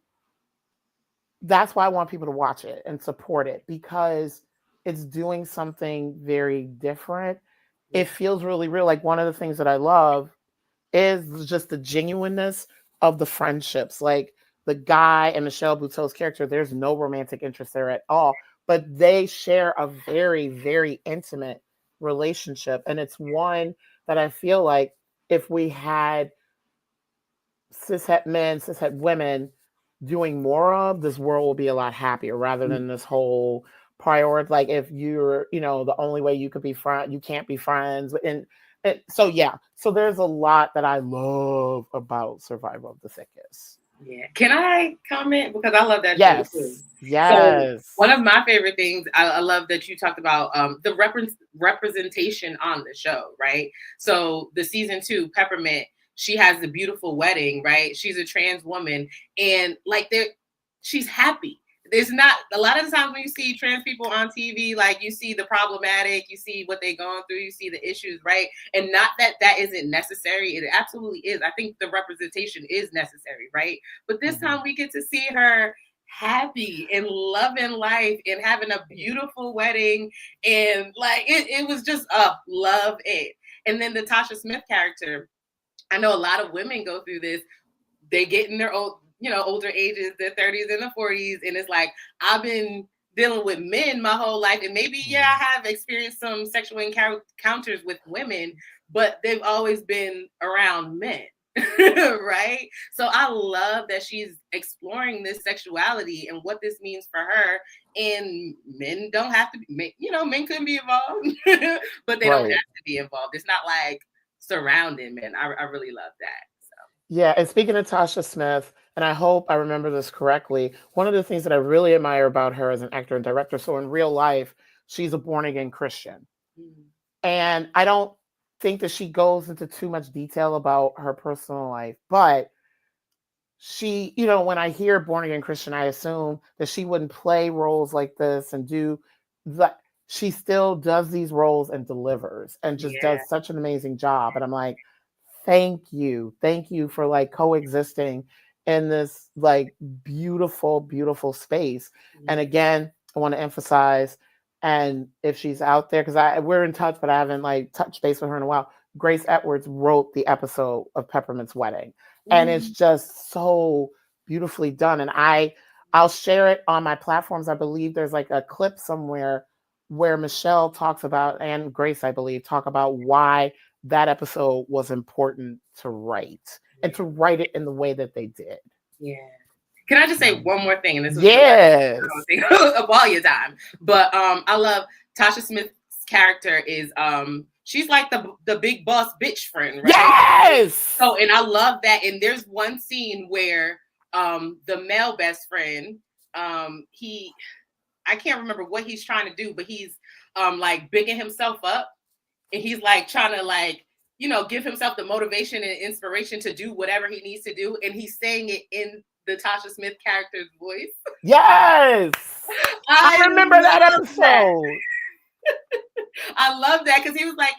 that's why I want people to watch it and support it, because it's doing something very different. It feels really real. Like one of the things that I love is just the genuineness of the friendships. Like the guy and Michelle Buteau's character, there's no romantic interest there at all, but they share a very, very intimate relationship. And it's one that I feel like if we had cishet men, cishet women doing more of, this world will be a lot happier rather than this whole priority. Like if you're, the only way you could be friends, you can't be friends. And so, yeah. So there's a lot that I love about Survival of the Thickest. Yeah. Can I comment? Because I love that Yes. show too. Yes. So one of my favorite things, I love that you talked about the representation on the show, right? So the season 2, Peppermint, she has the beautiful wedding, right? She's a trans woman, and like she's happy. There's not a lot of the times when you see trans people on TV, like you see the problematic, you see what they're going through, you see the issues, right? And not that isn't necessary. It absolutely is. I think the representation is necessary, right? But this time we get to see her happy and loving life and having a beautiful wedding. And like, it was just love it. And then the Tasha Smith character, I know a lot of women go through this. They get in their older ages, their 30s and the 40s. And it's like, I've been dealing with men my whole life. And maybe, I have experienced some sexual encounters with women, but they've always been around men. Right? So I love that she's exploring this sexuality and what this means for her. And men don't have to be, men couldn't be involved, but they don't have to be involved. It's not like surrounding men. I really love that. So. Yeah, and speaking of Tasha Smith, and I hope I remember this correctly, one of the things that I really admire about her as an actor and director, so in real life, she's a born-again Christian. Mm-hmm. And I don't think that she goes into too much detail about her personal life, but she, when I hear born-again Christian, I assume that she wouldn't play roles like this and do that. She still does these roles and delivers and just does such an amazing job. And I'm like, thank you for like coexisting in this like beautiful, beautiful space. And again, I want to emphasize, and if she's out there, because we're in touch, but I haven't like touched base with her in a while. Grace Edwards wrote the episode of Peppermint's wedding, and it's just so beautifully done. And I'll share it on my platforms. I believe there's like a clip somewhere where Michelle talks about, and Grace, I believe, talk about why that episode was important to write and to write it in the way that they did. Yeah. Can I just say one more thing? And this is of all your time. But I love Tasha Smith's character is she's like the big boss bitch friend, right? Yes. So, and I love that. And there's one scene where the male best friend, I can't remember what he's trying to do, but he's like bigging himself up, and he's like trying to like, give himself the motivation and inspiration to do whatever he needs to do. And he's saying it in the Tasha Smith character's voice. Yes. I remember that episode. I love that because he was like,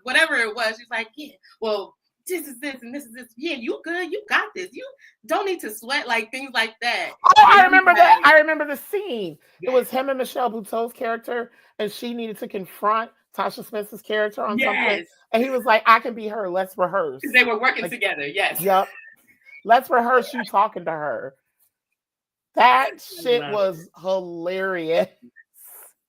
whatever it was, he's like, yeah, well, this is this and this is this. Yeah, you good. You got this. You don't need to sweat, like things like that. Oh, I remember that. I remember the scene. It was him and Michelle Buteau's character, and she needed to confront Tasha Smith's character on something. And he was like, I can be her. Let's rehearse. They were working together. Yes. Yep. Let's rehearse you talking to her. That shit was hilarious.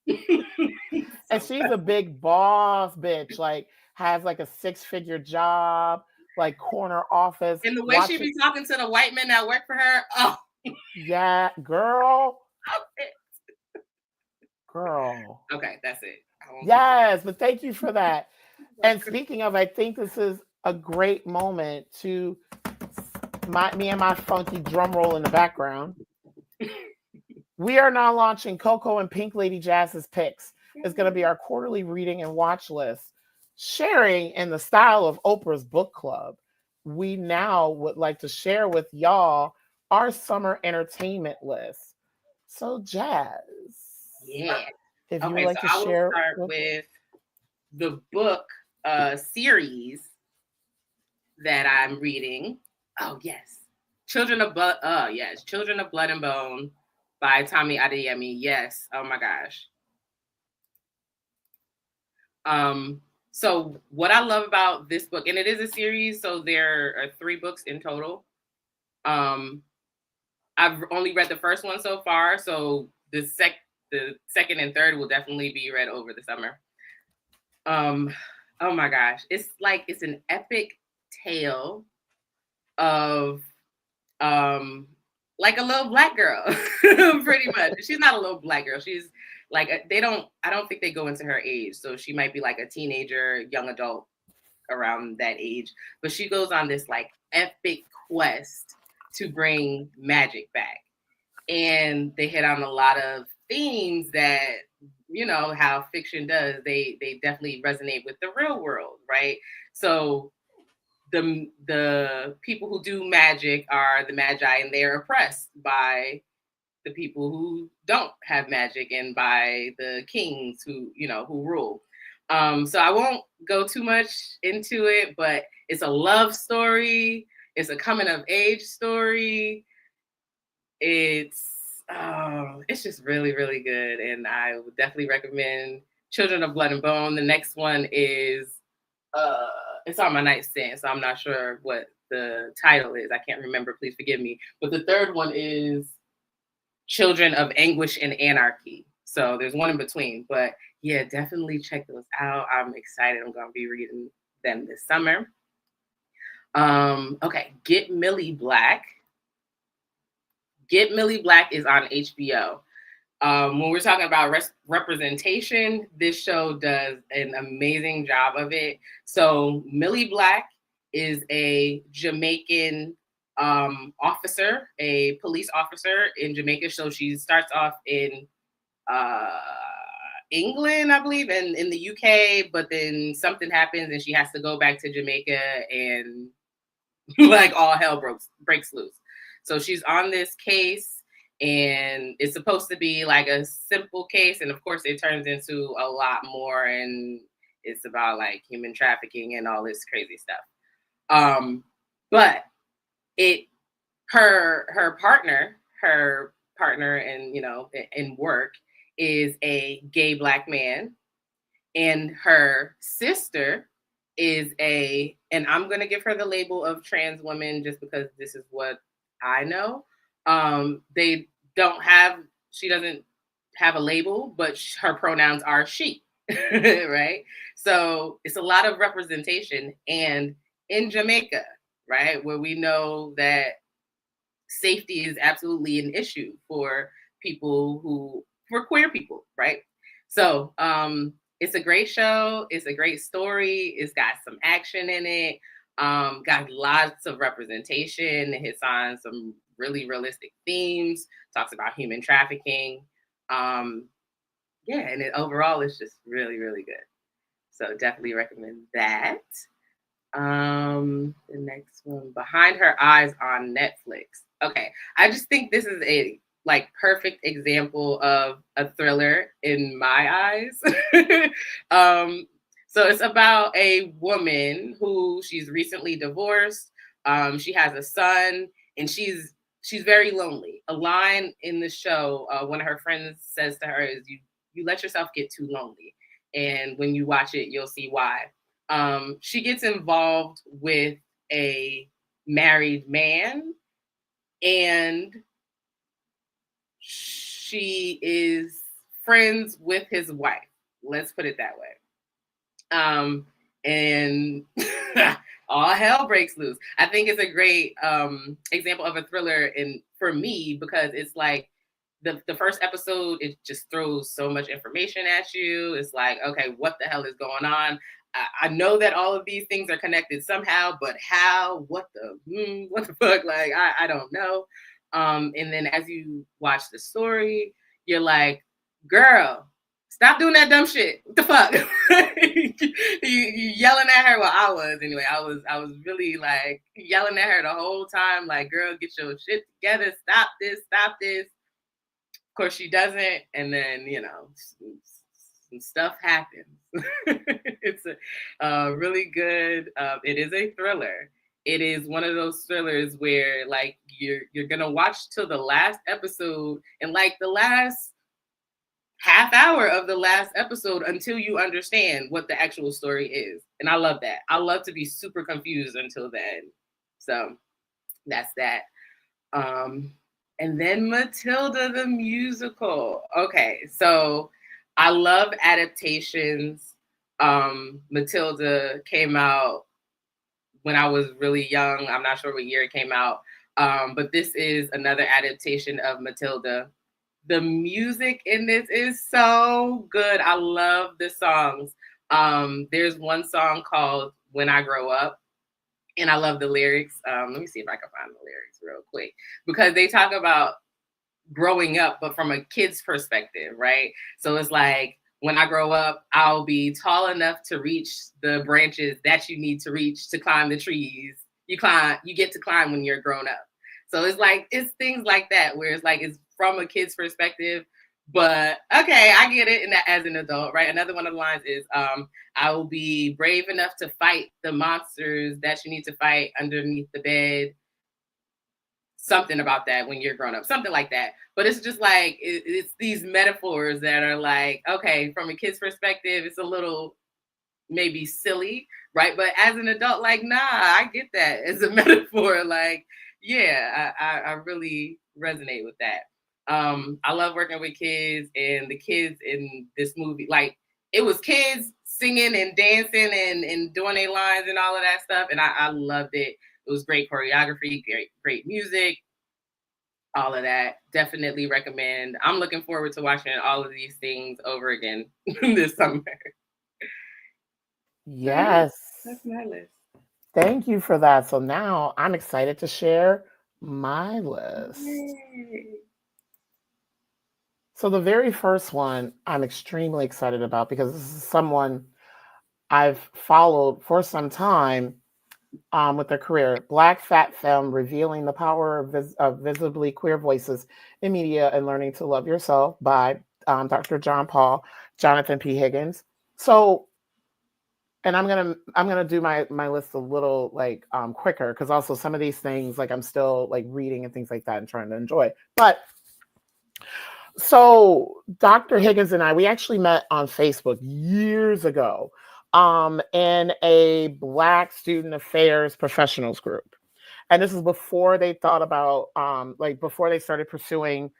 And she's a big boss bitch, like has like a 6-figure job, like corner office. And the way she be talking to the white men that work for her, oh yeah, girl. Girl. Okay, that's it. Yes, but thank you for that. And speaking of, I think this is a great moment to me and my funky drum roll in the background. We are now launching CoCo and Pink Lady Jazz's Pics. It's going to be our quarterly reading and watch list, sharing in the style of Oprah's book club. We now would like to share with y'all our summer entertainment list. So, Jazz, Yeah. if you Okay, would like so to I will share start with the book series that I'm reading. Oh yes, Children of Blood. Yes, Children of Blood and Bone by Tommy Adeyemi. Yes. Oh my gosh. So what I love about this book, and it is a series, so there are 3 books in total. I've only read the first one so far, so the second and third will definitely be read over the summer. Oh my gosh, it's an epic tale of like a little Black girl, pretty much. She's not a little Black girl. She's like, I don't think they go into her age. So she might be like a teenager, young adult around that age. But she goes on this like epic quest to bring magic back. And they hit on a lot of themes that, you know, how fiction does. They definitely resonate with the real world, right? So the people who do magic are the magi, and they're oppressed by the people who don't have magic and by the kings who rule. So I won't go too much into it, but it's a love story. It's a coming of age story. It's just really, really good. And I would definitely recommend Children of Blood and Bone. The next one is it's on my nightstand, so I'm not sure what the title is. I can't remember, please forgive me. But the third one is Children of Anguish and Anarchy. So there's one in between. But yeah, definitely check those out. I'm excited. I'm going to be reading them this summer. Okay, Get Millie Black. Get Millie Black is on HBO. When we're talking about representation, this show does an amazing job of it. So Millie Black is a Jamaican officer, a police officer in Jamaica. So she starts off in England, I believe, and in the UK, but then something happens and she has to go back to Jamaica, and like all hell breaks loose. So she's on this case, and it's supposed to be like a simple case, and of course it turns into a lot more, and it's about like human trafficking and all this crazy stuff. But her partner and in work is a gay Black man, and her sister is and I'm gonna give her the label of trans woman just because this is what I know. She doesn't have a label, but her pronouns are she, right? So it's a lot of representation. And in Jamaica, right, where we know that safety is absolutely an issue for queer people, right? So it's a great show. It's a great story. It's got some action in it. Got lots of representation. It hits on some really realistic themes. Talks about human trafficking. And overall, it's just really, really good. So definitely recommend that. The next one, Behind Her Eyes on Netflix. Okay, I just think this is a perfect example of a thriller in my eyes. So it's about a woman who she's recently divorced. She has a son, and she's very lonely. A line in the show, one of her friends says to her is, you let yourself get too lonely. And when you watch it, you'll see why. She gets involved with a married man, and she is friends with his wife. Let's put it that way. And all hell breaks loose. I think it's a great example of a thriller for me, because it's like the first episode, it just throws so much information at you. It's like, okay, what the hell is going on? I know that all of these things are connected somehow, but how? What the fuck? Like I don't know. And then as you watch the story, you're like, girl, stop doing that dumb shit. What the fuck? you yelling at her. Well, I was anyway. I was really like yelling at her the whole time. Like, girl, get your shit together. Stop this. Stop this. Of course, she doesn't, and then some stuff happens. It's a really good. It is a thriller. It is one of those thrillers where like you're gonna watch till the last episode and like the last half hour of the last episode until you understand what the actual story is. And I love that. I love to be super confused until the end. So that's that. And then Matilda the musical. Okay, so I love adaptations. Matilda came out when I was really young. I'm not sure what year it came out. But this is another adaptation of Matilda. The music in this is so good. I love the songs. There's one song called When I Grow Up. And I love the lyrics. Let me see if I can find the lyrics real quick because they talk about growing up, but from a kid's perspective, right? So it's like, when I grow up, I'll be tall enough to reach the branches that you need to reach to climb the trees. You get to climb when you're grown up. So it's like, it's things like that where it's like, it's from a kid's perspective, but okay, I get it. And as an adult, right? Another one of the lines is, I will be brave enough to fight the monsters that you need to fight underneath the bed. Something about that when you're grown up, something like that. But it's just like, it's these metaphors that are like, okay, from a kid's perspective, it's a little maybe silly, right? But as an adult, like, nah, I get that as a metaphor. Like, yeah, I really resonate with that. I love working with kids, and the kids in this movie, like it was kids singing and dancing and doing their lines and all of that stuff. And I loved it. It was great choreography, great music, all of that. Definitely recommend. I'm looking forward to watching all of these things over again this summer. Yes. That's my list. Thank you for that. So now I'm excited to share my list. Yay. So the very first one I'm extremely excited about because this is someone I've followed for some time with their career. Black Fat Femme, revealing the power of visibly queer voices in media and learning to love yourself by Dr. Jonathan P. Higgins. So, and I'm gonna do my list a little like quicker because also some of these things like I'm still like reading and things like that and trying to enjoy. But so Dr. Higgins and we actually met on Facebook years ago in a Black Student Affairs professionals group. And this is before they thought about before they started pursuing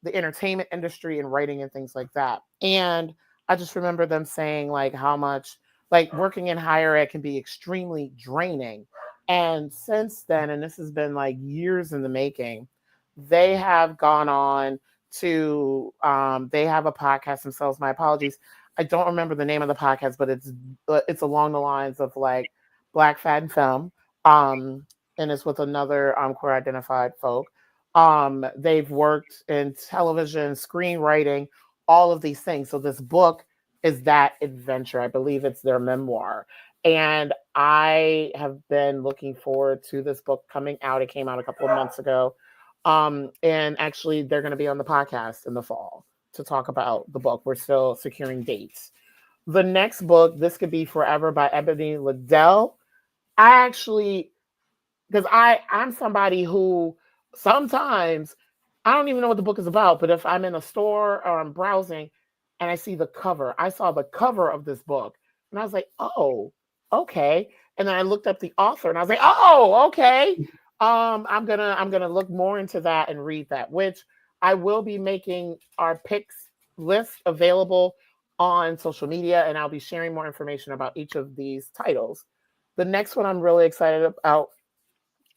the entertainment industry and writing and things like that. And I just remember them saying like how much like working in higher ed can be extremely draining. And since then, and this has been like years in the making, they have gone on to they have a podcast themselves. My apologies. I don't remember the name of the podcast, but it's along the lines of like Black Fat Femme. And it's with another queer identified folk. They've worked in television, screenwriting, all of these things. So this book is that adventure. I believe it's their memoir. And I have been looking forward to this book coming out. It came out a couple of months ago. And actually, they're going to be on the podcast in the fall to talk about the book. We're still securing dates. The next book, This Could Be Forever by Ebony Liddell. I actually, because I'm somebody who sometimes I don't even know what the book is about, but if I'm in a store or I'm browsing and I see the cover, I saw the cover of this book and I was like, oh, okay. And then I looked up the author and I was like, oh, okay. I'm gonna look more into that and read that, which I will be making our Pics list available on social media, and I'll be sharing more information about each of these titles. The next one I'm really excited about,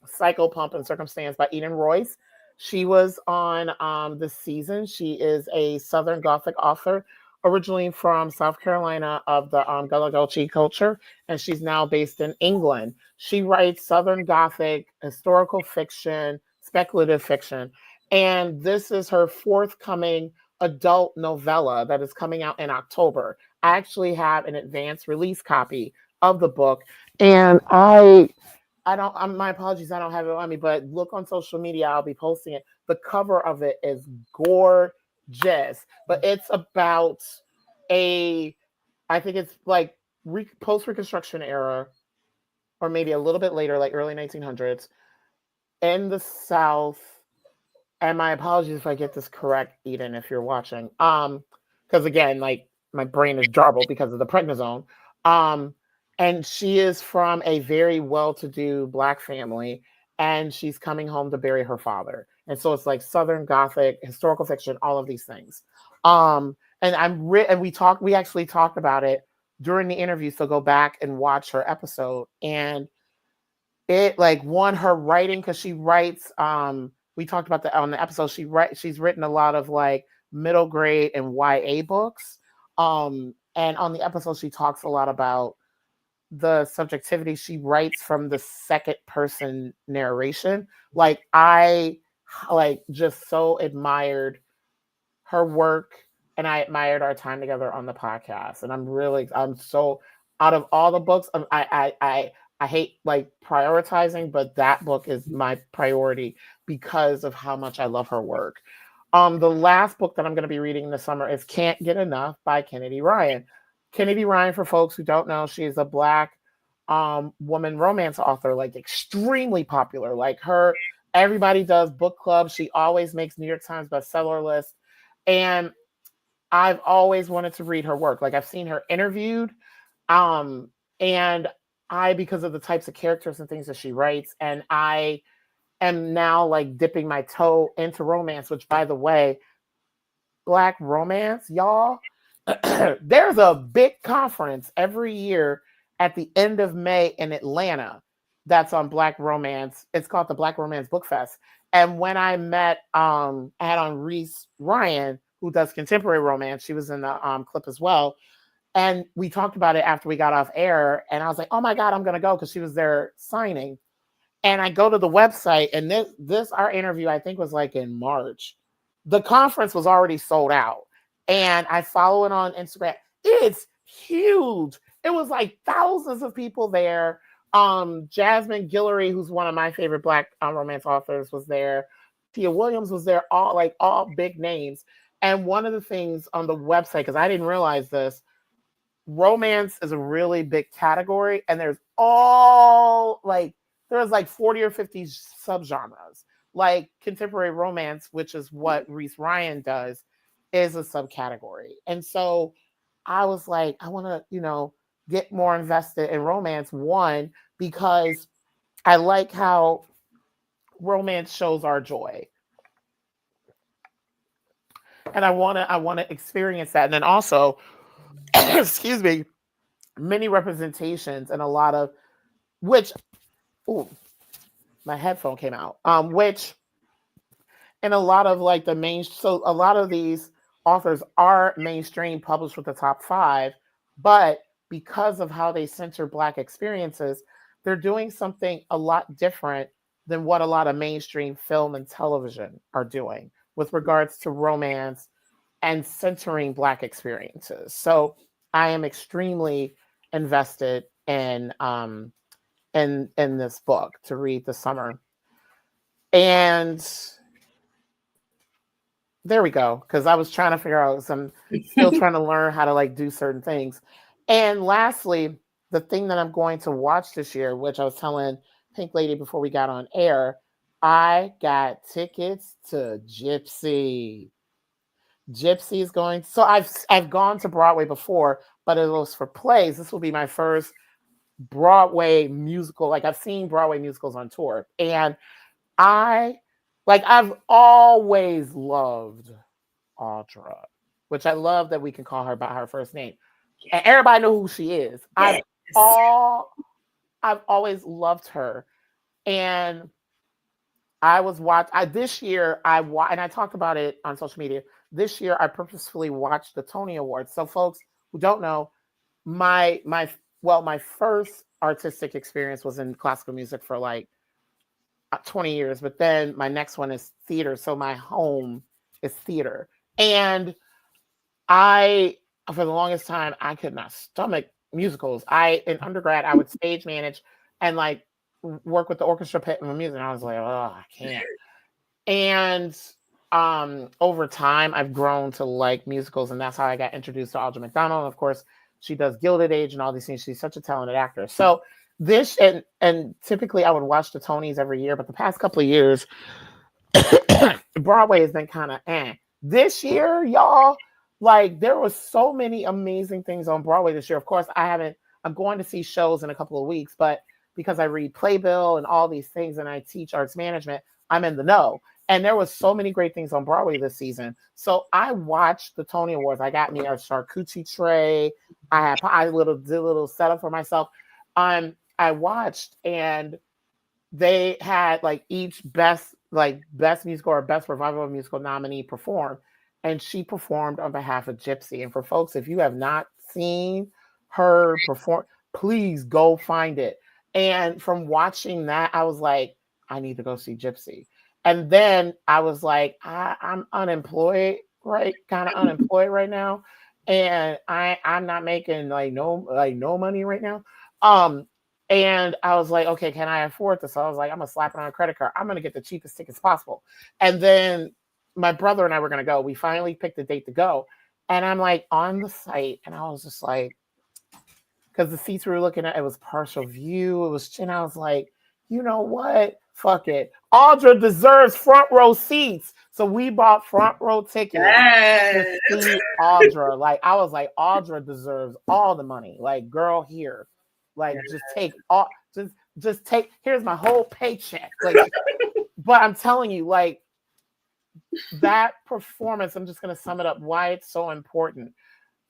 Psycho Pomp and Circumstance by Eden Royce. She was on this season. She is a Southern Gothic author. originally from South Carolina of the Gullah Gulchi culture, and she's now based in England. She writes Southern Gothic, historical fiction, speculative fiction, and this is her forthcoming adult novella that is coming out in October. I actually have an advanced release copy of the book, and I don't, my apologies, I don't have it on me, but look on social media, I'll be posting it. The cover of it is gorgeous, but it's about I think it's like post-Reconstruction era, or maybe a little bit later, like early 1900s, in the South. And my apologies if I get this correct, Eden, if you're watching. Because again, like my brain is jarbled because of the prednisone. And she is from a very well-to-do Black family, and she's coming home to bury her father. And so it's like Southern Gothic, historical fiction, all of these things. And we actually talked about it during the interview. So go back and watch her episode. And it like her writing, because she writes. We talked about on the episode. She's written a lot of like middle grade and YA books. And on the episode, she talks a lot about the subjectivity. She writes from the second person narration. Like I just so admired her work, and I admired our time together on the podcast. And I'm so, out of all the books, I hate like prioritizing, but that book is my priority because of how much I love her work. The last book that I'm going to be reading this summer is Can't Get Enough by Kennedy Ryan. Kennedy Ryan, for folks who don't know, she is a Black woman romance author, like extremely popular. Like everybody does book clubs. She always makes New York Times bestseller list. And I've always wanted to read her work. Like I've seen her interviewed. And because of the types of characters and things that she writes, and I am now like dipping my toe into romance, which, by the way, Black romance, y'all, there's a big conference every year at the end of May in Atlanta that's on Black romance. It's called the Black Romance Book Fest. And when I met, I had on Reese Ryan, who does contemporary romance. She was in the clip as well. And we talked about it after we got off air. And I was like, oh my God, I'm going to go, because she was there signing. And I go to the website, and our interview, I think, was like in March. The conference was already sold out. And I follow it on Instagram. It's huge. It was like thousands of people there. Jasmine Gary, who's one of my favorite Black romance authors, was there. Tia Williams was there, all big names. And one of the things on the website, because I didn't realize this, romance is a really big category, and there's like 40 or 50 subgenres. Like contemporary romance, which is what Reese Ryan does, is a subcategory. And so I was like, I want to, get more invested in romance. One, because I like how romance shows our joy. And I want to experience that. And then also, excuse me, many representations and a lot of my headphone came out. Which in a lot of like so a lot of these authors are mainstream, published with the top 5, but because of how they center Black experiences, they're doing something a lot different than what a lot of mainstream film and television are doing with regards to romance and centering Black experiences. So I am extremely invested in this book to read this summer. And there we go, because I was trying to figure out, I'm still trying to learn how to like do certain things. And lastly, the thing that I'm going to watch this year, which I was telling Pink Lady before we got on air, I got tickets to Gypsy. Gypsy is going. So I've gone to Broadway before, but it was for plays. This will be my first Broadway musical. Like I've seen Broadway musicals on tour, and I've always loved Audra, which I love that we can call her by her first name. And everybody knows who she is. Yes. I've always loved her. And I was this year, and I talked about it on social media. this year I purposefully watched the Tony Awards. So folks who don't know, my first artistic experience was in classical music for like 20 years, but then my next one is theater. So my home is theater. And for the longest time, I could not stomach musicals. In undergrad, I would stage manage and like work with the orchestra pit and music. And I was like, oh, I can't. And over time, I've grown to like musicals, and that's how I got introduced to Audra McDonald. And of course, she does Gilded Age and all these things. She's such a talented actor. So this and typically I would watch the Tonys every year, but the past couple of years, Broadway has been kind of This year, y'all, like there was so many amazing things on Broadway this year. Of course, I'm going to see shows in a couple of weeks, but because I read Playbill and all these things and I teach arts management, I'm in the know. And there was so many great things on Broadway this season. So I watched the Tony Awards. I got me a charcuterie tray. I did a little setup for myself. I watched, and they had like each best musical or best revival of musical nominee perform, and she performed on behalf of Gypsy. And for folks, if you have not seen her perform, please go find it. And from watching that, I was like, I need to go see Gypsy. And then I was like, I'm unemployed, right? Kind of unemployed right now, and I'm not making no money right now. And I was like, okay, can I afford this? So I was like, I'm gonna slap it on a credit card. I'm gonna get the cheapest tickets possible. And then my brother and I were gonna go. We finally picked a date to go. And I'm like on the site, and I was just like, because the seats we were looking at, it was partial view. It was, and I was like, you know what? Fuck it. Audra deserves front row seats. So we bought front row tickets to see Audra. Like, I was like, Audra deserves all the money. Like, girl, here. Like, just take all, just take, here's my whole paycheck. Like, but I'm telling you, like, that performance, I'm just going to sum it up why it's so important.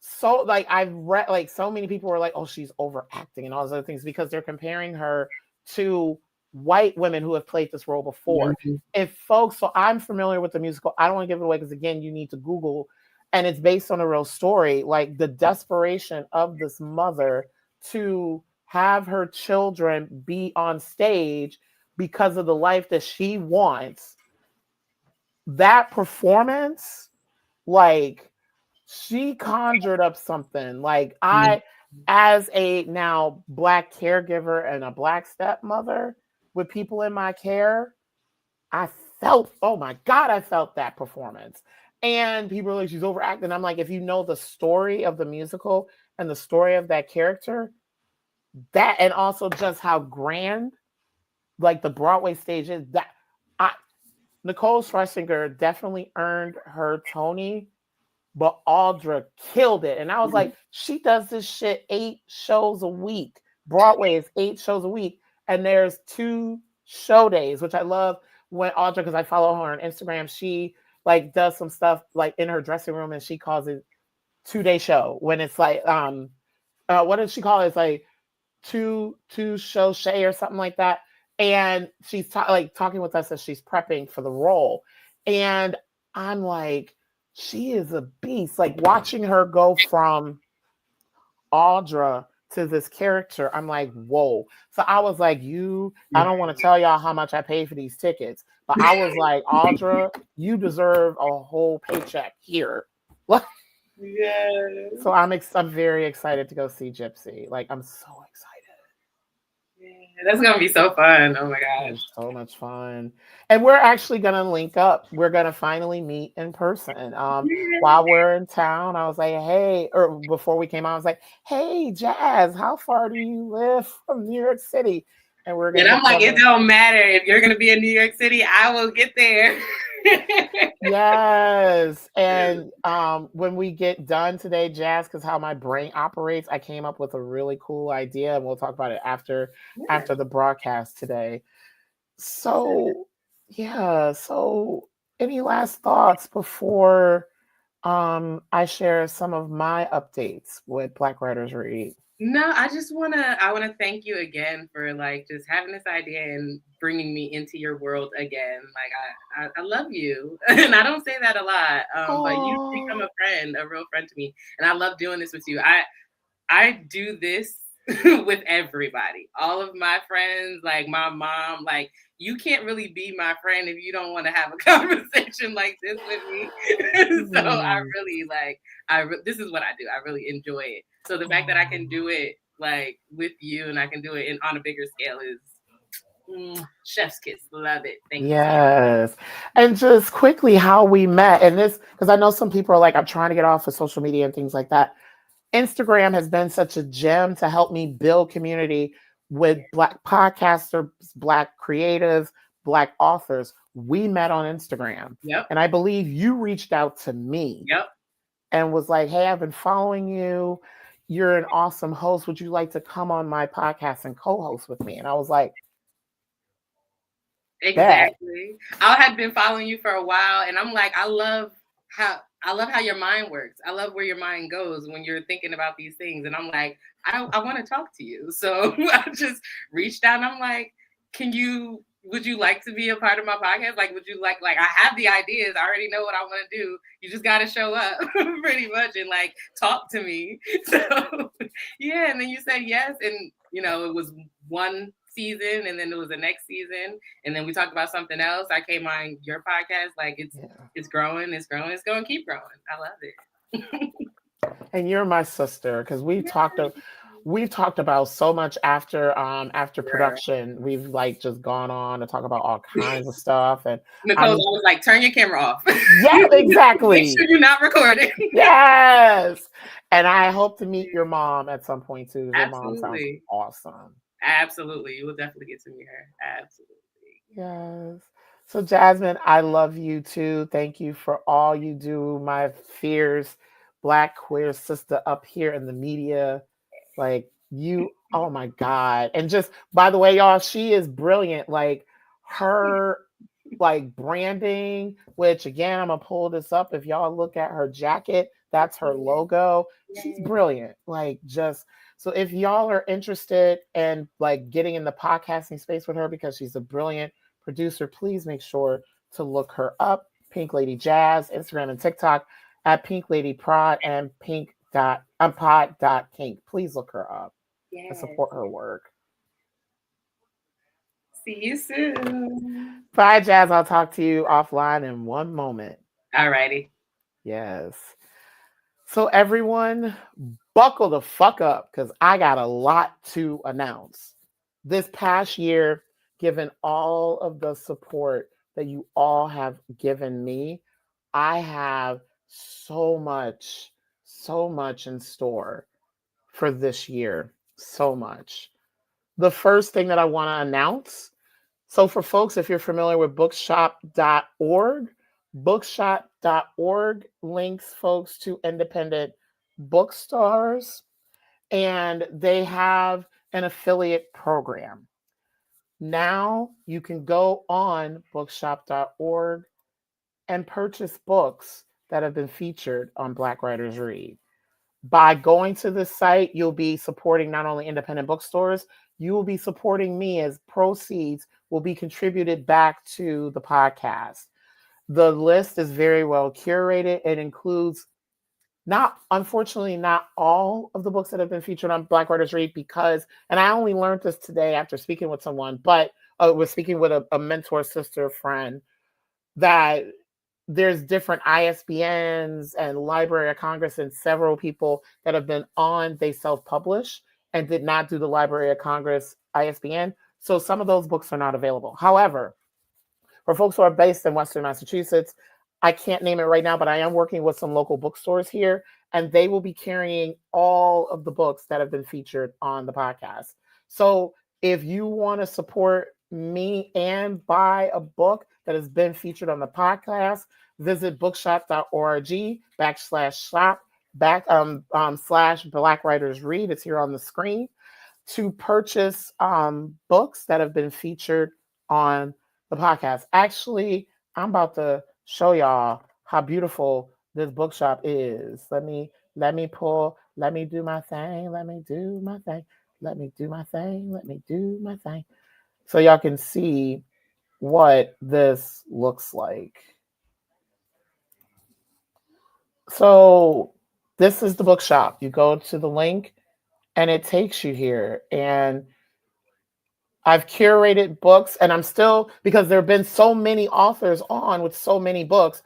So, like, I've read, like, so many people were like, oh, she's overacting and all those other things because they're comparing her to white women who have played this role before. If folks, so I'm familiar with the musical. I don't want to give it away because, again, you need to Google, and it's based on a real story. Like, the desperation of this mother to have her children be on stage because of the life that she wants. That performance, like, she conjured up something. Like, as a now Black caregiver and a Black stepmother with people in my care, I felt, oh my God, I felt that performance. And people are like, she's overacting. I'm like, if you know the story of the musical and the story of that character, that, and also just how grand, like, the Broadway stage is, that Nicole Scherzinger definitely earned her Tony, but Audra killed it. And I was like, she does this shit 8 shows a week. Broadway is 8 shows a week, and there's 2 show days, which I love when Audra, because I follow her on Instagram, she like does some stuff like in her dressing room, and she calls it 2-day show when it's like what does she call it? It's like two show shay or something like that. And she's talking with us as she's prepping for the role. And I'm like, she is a beast. Like, watching her go from Audra to this character, I'm like, whoa. So I was like, I don't want to tell y'all how much I paid for these tickets, but I was like, Audra, you deserve a whole paycheck here. Yeah. So I'm very excited to go see Gypsy. Like, I'm so excited. That's gonna be so fun. Oh my gosh. It's so much fun. And we're actually gonna link up. We're gonna finally meet in person. While we're in town, I was like, hey, or before we came out, I was like, hey, Jazz, how far do you live from New York City? And we're gonna, and I'm like, it don't matter if you're gonna be in New York City, I will get there. Yes. And when we get done today, Jazz, because how my brain operates, I came up with a really cool idea, and we'll talk about it after the broadcast today. So yeah, so any last thoughts before I share some of my updates with Black Writers Read? No, I wanna thank you again for like just having this idea and bringing me into your world again. Like I love you, and I don't say that a lot, but you become a friend, a real friend to me, and I love doing this with you. I do this with everybody, all of my friends, like my mom. Like you can't really be my friend if you don't want to have a conversation like this with me. So I really like this is what I do. I really enjoy it. So the fact that I can do it like with you and I can do it on a bigger scale is chef's kiss. Love it. Thank you so much. Yes. And just quickly how we met, and this, because I know some people are like, I'm trying to get off of social media and things like that. Instagram has been such a gem to help me build community with Black podcasters, Black creatives, Black authors. We met on Instagram. Yep. And I believe you reached out to me. Yep. And was like, hey, I've been following you. You're an awesome host. Would you like to come on my podcast and co-host with me? And I was like, exactly. I had been following you for a while, and I'm like, I love how your mind works. I love where your mind goes when you're thinking about these things. And I'm like, I want to talk to you. So I just reached out and I'm like, would you like to be a part of my podcast? Like, would you like I have the ideas. I already know what I want to do. You just got to show up pretty much and like talk to me. So yeah. And then you said yes. And it was one season and then there was the next season and then we talked about something else. I came on your podcast. Like it's growing, it's going to keep growing. I love it. And you're my sister because we've talked about so much after production. We've like just gone on to talk about all kinds of stuff. And Nicole was like, turn your camera off. Yeah, exactly. Make sure you're not recording. Yes. And I hope to meet your mom at some point too. Your mom sounds awesome. Absolutely. You will definitely get to meet her. Absolutely. Yes. So Jasmine, I love you too. Thank you for all you do. My fierce Black queer sister up here in the media. Like you, oh my God. And just by the way, y'all, she is brilliant. Like her like branding, which again, I'm gonna pull this up. If y'all look at her jacket, that's her logo. She's brilliant. Like just so if y'all are interested in like getting in the podcasting space with her because she's a brilliant producer, please make sure to look her up. Pink Lady Jazz, Instagram and TikTok at Pink Lady Prod and pod.kink. Please look her up and support her work. See you soon. Bye, Jazz. I'll talk to you offline in one moment. All righty. Yes. So everyone, buckle the fuck up because I got a lot to announce. This past year, given all of the support that you all have given me, I have so much in store for this year. So much. The first thing that I want to announce, so for folks, if you're familiar with bookshop.org links folks to independent bookstores, and they have an affiliate program. Now you can go on bookshop.org and purchase books that have been featured on Black Writers Read. By going to this site, you'll be supporting not only independent bookstores, you will be supporting me as proceeds will be contributed back to the podcast. The list is very well curated. It includes unfortunately, not all of the books that have been featured on Black Writers Read because, and I only learned this today after speaking with someone, but was speaking with a mentor, sister, friend, that there's different ISBNs and Library of Congress and several people that have been on, they self-publish and did not do the Library of Congress ISBN. So some of those books are not available. However, for folks who are based in Western Massachusetts, I can't name it right now, but I am working with some local bookstores here, and they will be carrying all of the books that have been featured on the podcast. So if you want to support me and buy a book that has been featured on the podcast, visit bookshop.org/shop / Black Writers Read. It's here on the screen to purchase books that have been featured on the podcast. Actually, I'm about to show y'all how beautiful this bookshop is. Let me pull Let me do my thing. Let me do my thing. Let me do my thing. Let me do my thing. So y'all can see what this looks like. So this is the bookshop. You go to the link and it takes you here. And I've curated books, and I'm still, because there have been so many authors on with so many books,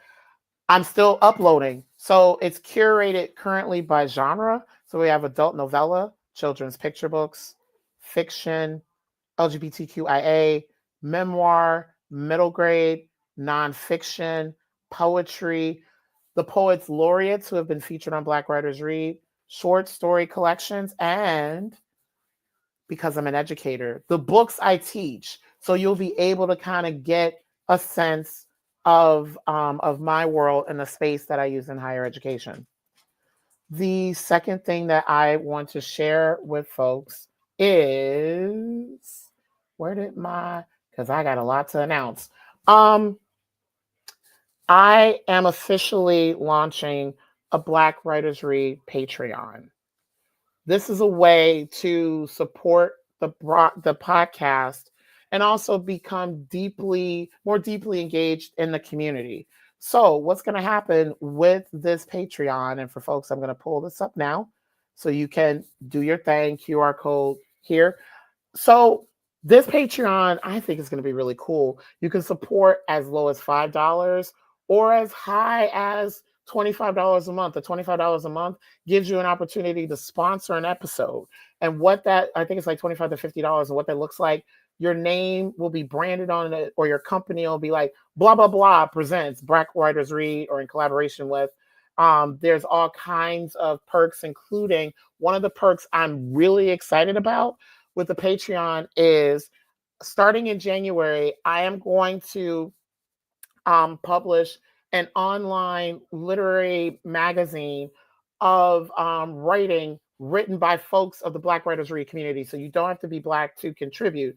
I'm still uploading. So it's curated currently by genre. So we have adult novella, children's picture books, fiction, LGBTQIA, memoir, middle grade, nonfiction, poetry, the poets laureates who have been featured on Black Writers Read, short story collections, and because I'm an educator, the books I teach. So you'll be able to kind of get a sense of my world and the space that I use in higher education. The second thing that I want to share with folks is, because I got a lot to announce. I am officially launching a Black Writers Read Patreon. This is a way to support the podcast and also become more deeply engaged in the community. So what's going to happen with this Patreon, and for folks, I'm going to pull this up now so you can do your thing, QR code here. So this Patreon, I think, is going to be really cool. You can support as low as $5 or as high as $25 a month. The $25 a month gives you an opportunity to sponsor an episode. And what that, I think it's like $25 to $50, and what that looks like, your name will be branded on it, or your company will be like, blah, blah, blah, presents Black Writers Read, or in collaboration with. There's all kinds of perks, including one of the perks I'm really excited about with the Patreon is, starting in January, I am going to publish an online literary magazine of writing written by folks of the Black Writers Read community. So you don't have to be Black to contribute.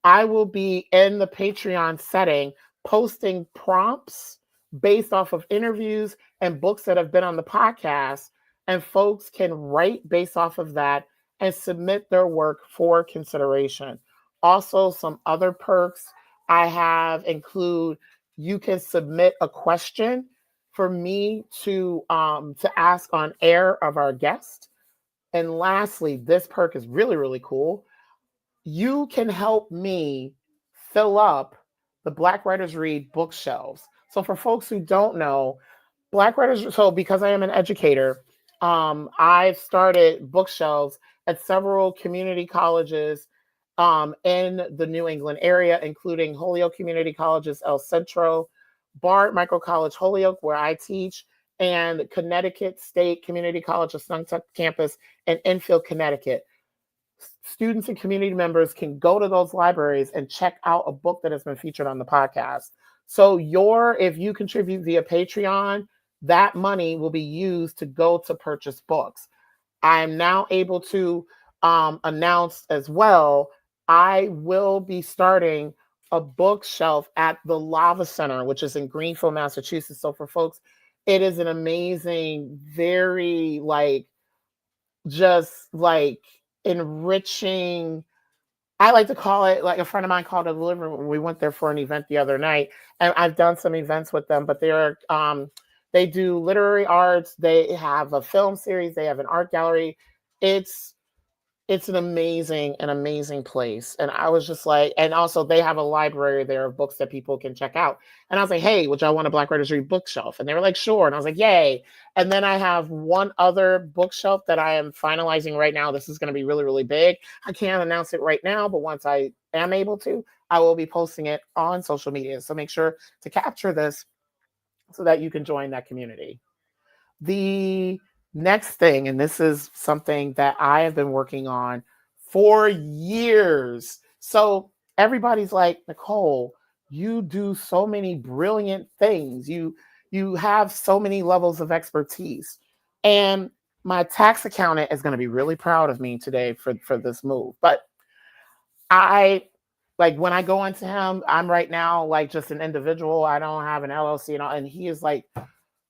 I will be in the Patreon setting posting prompts based off of interviews and books that have been on the podcast, and folks can write based off of that and submit their work for consideration. Also, some other perks I have include, you can submit a question for me to ask on air of our guest. And lastly, this perk is really, really cool. You can help me fill up the Black Writers Read bookshelves. So for folks who don't know, because I am an educator, I've started bookshelves at several community colleges in the New England area, including Holyoke Community College's El Centro, Bard Micro College Holyoke, where I teach, and Connecticut State Community College of Snuntuck Campus in Enfield, Connecticut. Students and community members can go to those libraries and check out a book that has been featured on the podcast. So if you contribute via Patreon, that money will be used to go to purchase books. I am now able to announce as well, I will be starting a bookshelf at the Lava Center, which is in Greenfield, Massachusetts. So for folks, it is an amazing, very enriching, I like to call it, like a friend of mine called it, the living room. We went there for an event the other night, and I've done some events with them, but they do literary arts. They have a film series. They have an art gallery. It's an amazing place. And I was just like, and also they have a library there of books that people can check out. And I was like, hey, would y'all want a Black Writers Read bookshelf? And they were like, sure. And I was like, yay. And then I have one other bookshelf that I am finalizing right now. This is going to be really, really big. I can't announce it right now, but once I am able to, I will be posting it on social media. So make sure to capture this so that you can join that community. The next thing, and this is something that I have been working on for years. So everybody's like, Nicole, you do so many brilliant things. You have so many levels of expertise. And my tax accountant is going to be really proud of me today for this move. But when I go into him, I'm right now just an individual. I don't have an LLC and he is like,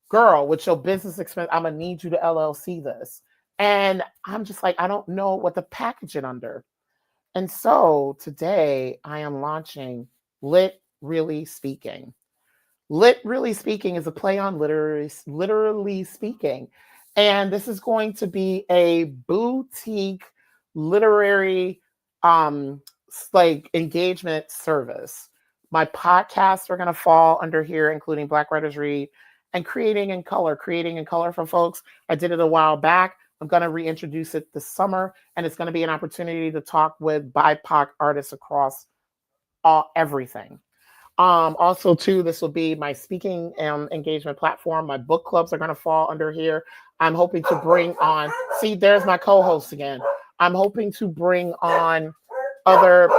girl, with your business expense, I'm gonna need you to LLC this. And I'm just like, I don't know what to package it under. And so today I am launching Lit Really Speaking. Lit Really Speaking is a play on literally speaking. And this is going to be a boutique literary like engagement service. My podcasts are going to fall under here, including Black Writers Read and Creating in Color. Creating in Color for folks. I did it a while back. I'm going to reintroduce it this summer, and it's going to be an opportunity to talk with BIPOC artists across everything. Also, too, this will be my speaking engagement platform. My book clubs are going to fall under here. I'm hoping to bring on, see, there's my co-host again. I'm hoping to bring on other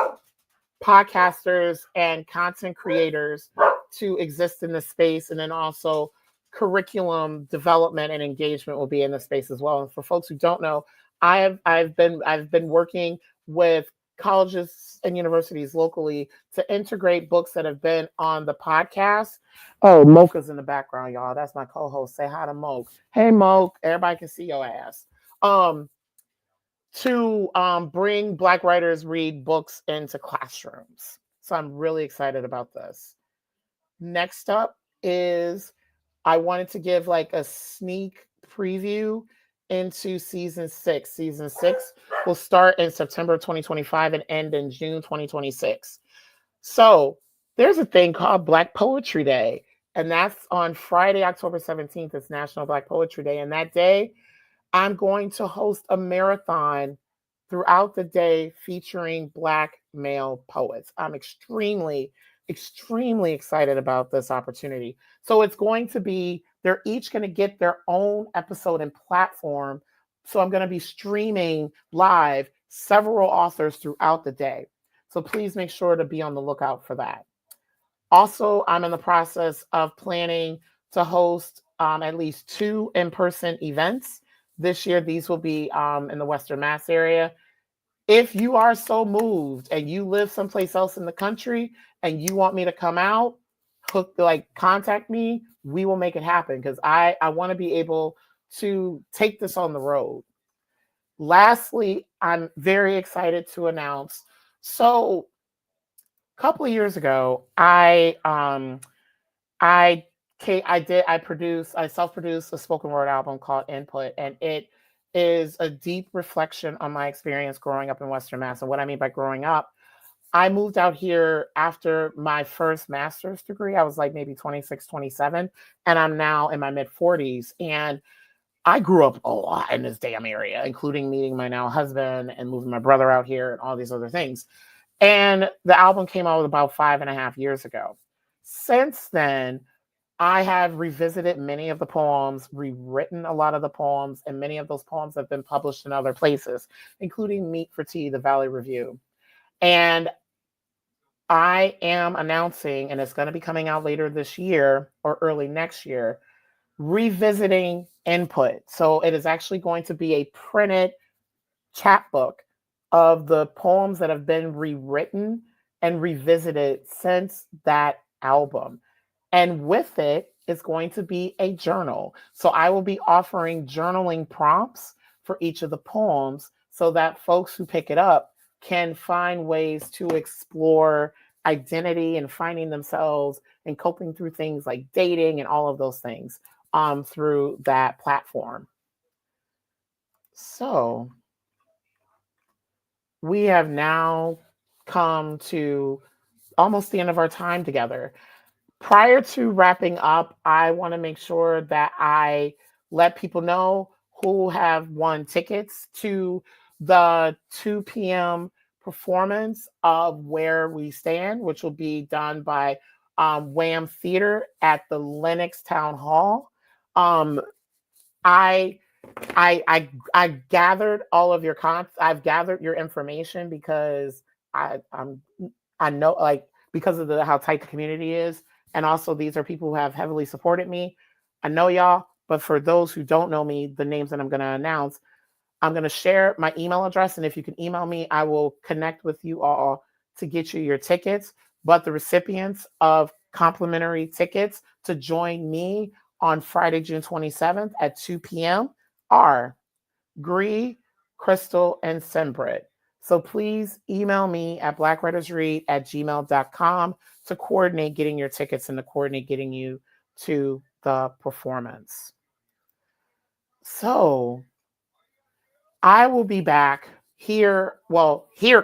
podcasters and content creators to exist in this space. And then also curriculum development and engagement will be in the space as well. And for folks who don't know, I've been working with colleges and universities locally to integrate books that have been on the podcast. Oh, Mocha's in the background, y'all. That's my co-host. Say hi to Mocha. Hey, Mocha. Everybody can see your ass. To bring Black Writers Read books into classrooms. So I'm really excited about this. Next up is I wanted to give like a sneak preview into season 6. Season 6 will start in September 2025 and end in June 2026. So there's a thing called Black Poetry Day, and that's on Friday, October 17th. It's National Black Poetry Day. And that day, I'm going to host a marathon throughout the day featuring Black male poets. I'm extremely excited about this opportunity. So it's going to be, they're each going to get their own episode and platform. So I'm going to be streaming live several authors throughout the day. So please make sure to be on the lookout for that. Also, I'm in the process of planning to host at least 2 in-person events this year. These will be in the Western Mass area. If you are so moved and you live someplace else in the country and you want me to come out, contact me. We will make it happen because I want to be able to take this on the road. Lastly, I'm very excited to announce. So a couple of years ago, I self-produced a spoken word album called Input, and it is a deep reflection on my experience growing up in Western Mass. And what I mean by growing up, I moved out here after my first master's degree. I was like maybe 26, 27, and I'm now in my mid 40s. And I grew up a lot in this damn area, including meeting my now husband and moving my brother out here and all these other things. And the album came out about 5.5 years ago. Since then, I have revisited many of the poems, rewritten a lot of the poems, and many of those poems have been published in other places, including Meat for Tea, the Valley Review. And I am announcing, and it's going to be coming out later this year or early next year, revisiting Input. So it is actually going to be a printed chapbook of the poems that have been rewritten and revisited since that album. And with it is going to be a journal. So I will be offering journaling prompts for each of the poems so that folks who pick it up can find ways to explore identity and finding themselves and coping through things like dating and all of those things through that platform. So we have now come to almost the end of our time together. Prior to wrapping up, I want to make sure that I let people know who have won tickets to the 2 p.m. performance of Where We Stand, which will be done by Wham Theater at the Lenox Town Hall. I gathered all of your I've gathered your information because I know, like, because of how tight the community is. And also these are people who have heavily supported me. I know y'all, but for those who don't know me, the names that I'm going to announce, I'm going to share my email address. And if you can email me, I will connect with you all to get you your tickets. But the recipients of complimentary tickets to join me on Friday, June 27th at 2 p.m. are Gree, Crystal, and Sembrit. So please email me at blackwritersread@gmail.com to coordinate getting your tickets and to coordinate getting you to the performance. So I will be back here,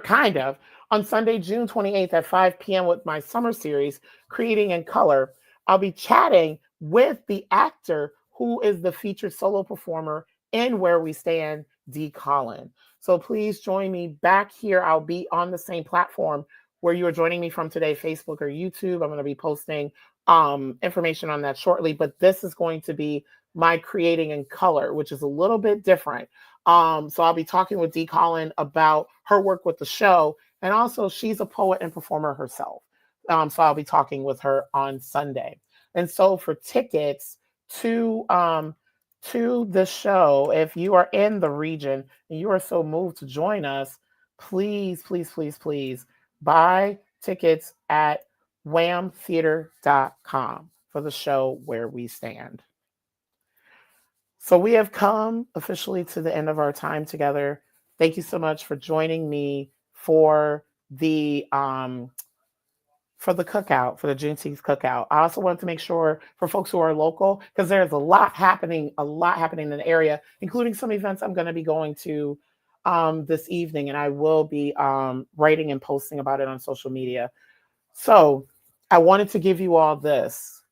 kind of, on Sunday, June 28th at 5 p.m. with my summer series, Creating in Color. I'll be chatting with the actor who is the featured solo performer in Where We Stand, D. Collin. So please join me back here. I'll be on the same platform where you are joining me from today, Facebook or YouTube. I'm going to be posting information on that shortly, but this is going to be my Creating in Color, which is a little bit different. So I'll be talking with D. Collin about her work with the show, and also she's a poet and performer herself. So I'll be talking with her on Sunday. And so for tickets to the show, if you are in the region and you are so moved to join us, please, please, please, please buy tickets at whamtheater.com for the show Where We Stand. So we have come officially to the end of our time together. Thank you so much for joining me for the cookout, for the Juneteenth cookout. I also wanted to make sure for folks who are local, because there's a lot happening in the area, including some events I'm going to be going to this evening, and I will be writing and posting about it on social media. So I wanted to give you all this.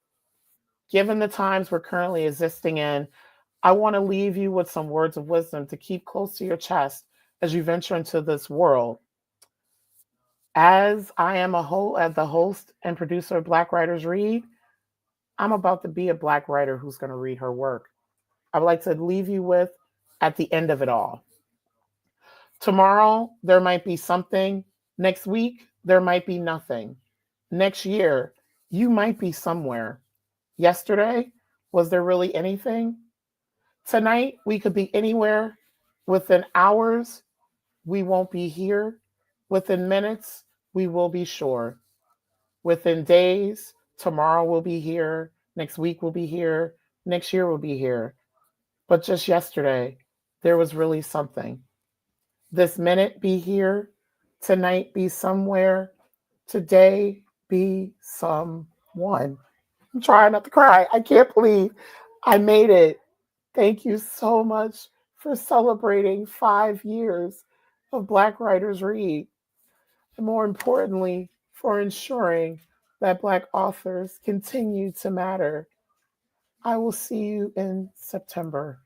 Given the times we're currently existing in, I want to leave you with some words of wisdom to keep close to your chest as you venture into this world. As I am as the host and producer of Black Writers Read, I'm about to be a Black writer who's going to read her work. I would like to leave you with, at the end of it all, tomorrow there might be something. Next week there might be nothing. Next year you might be somewhere. Yesterday, was there really anything? Tonight, we could be anywhere. Within hours, we won't be here. Within minutes, we will be sure. Within days, tomorrow will be here. Next week will be here. Next year will be here. But just yesterday, there was really something. This minute be here. Tonight be somewhere. Today be someone. I'm trying not to cry. I can't believe I made it. Thank you so much for celebrating 5 years of Black Writers Read, and more importantly, for ensuring that Black authors continue to matter. I will see you in September.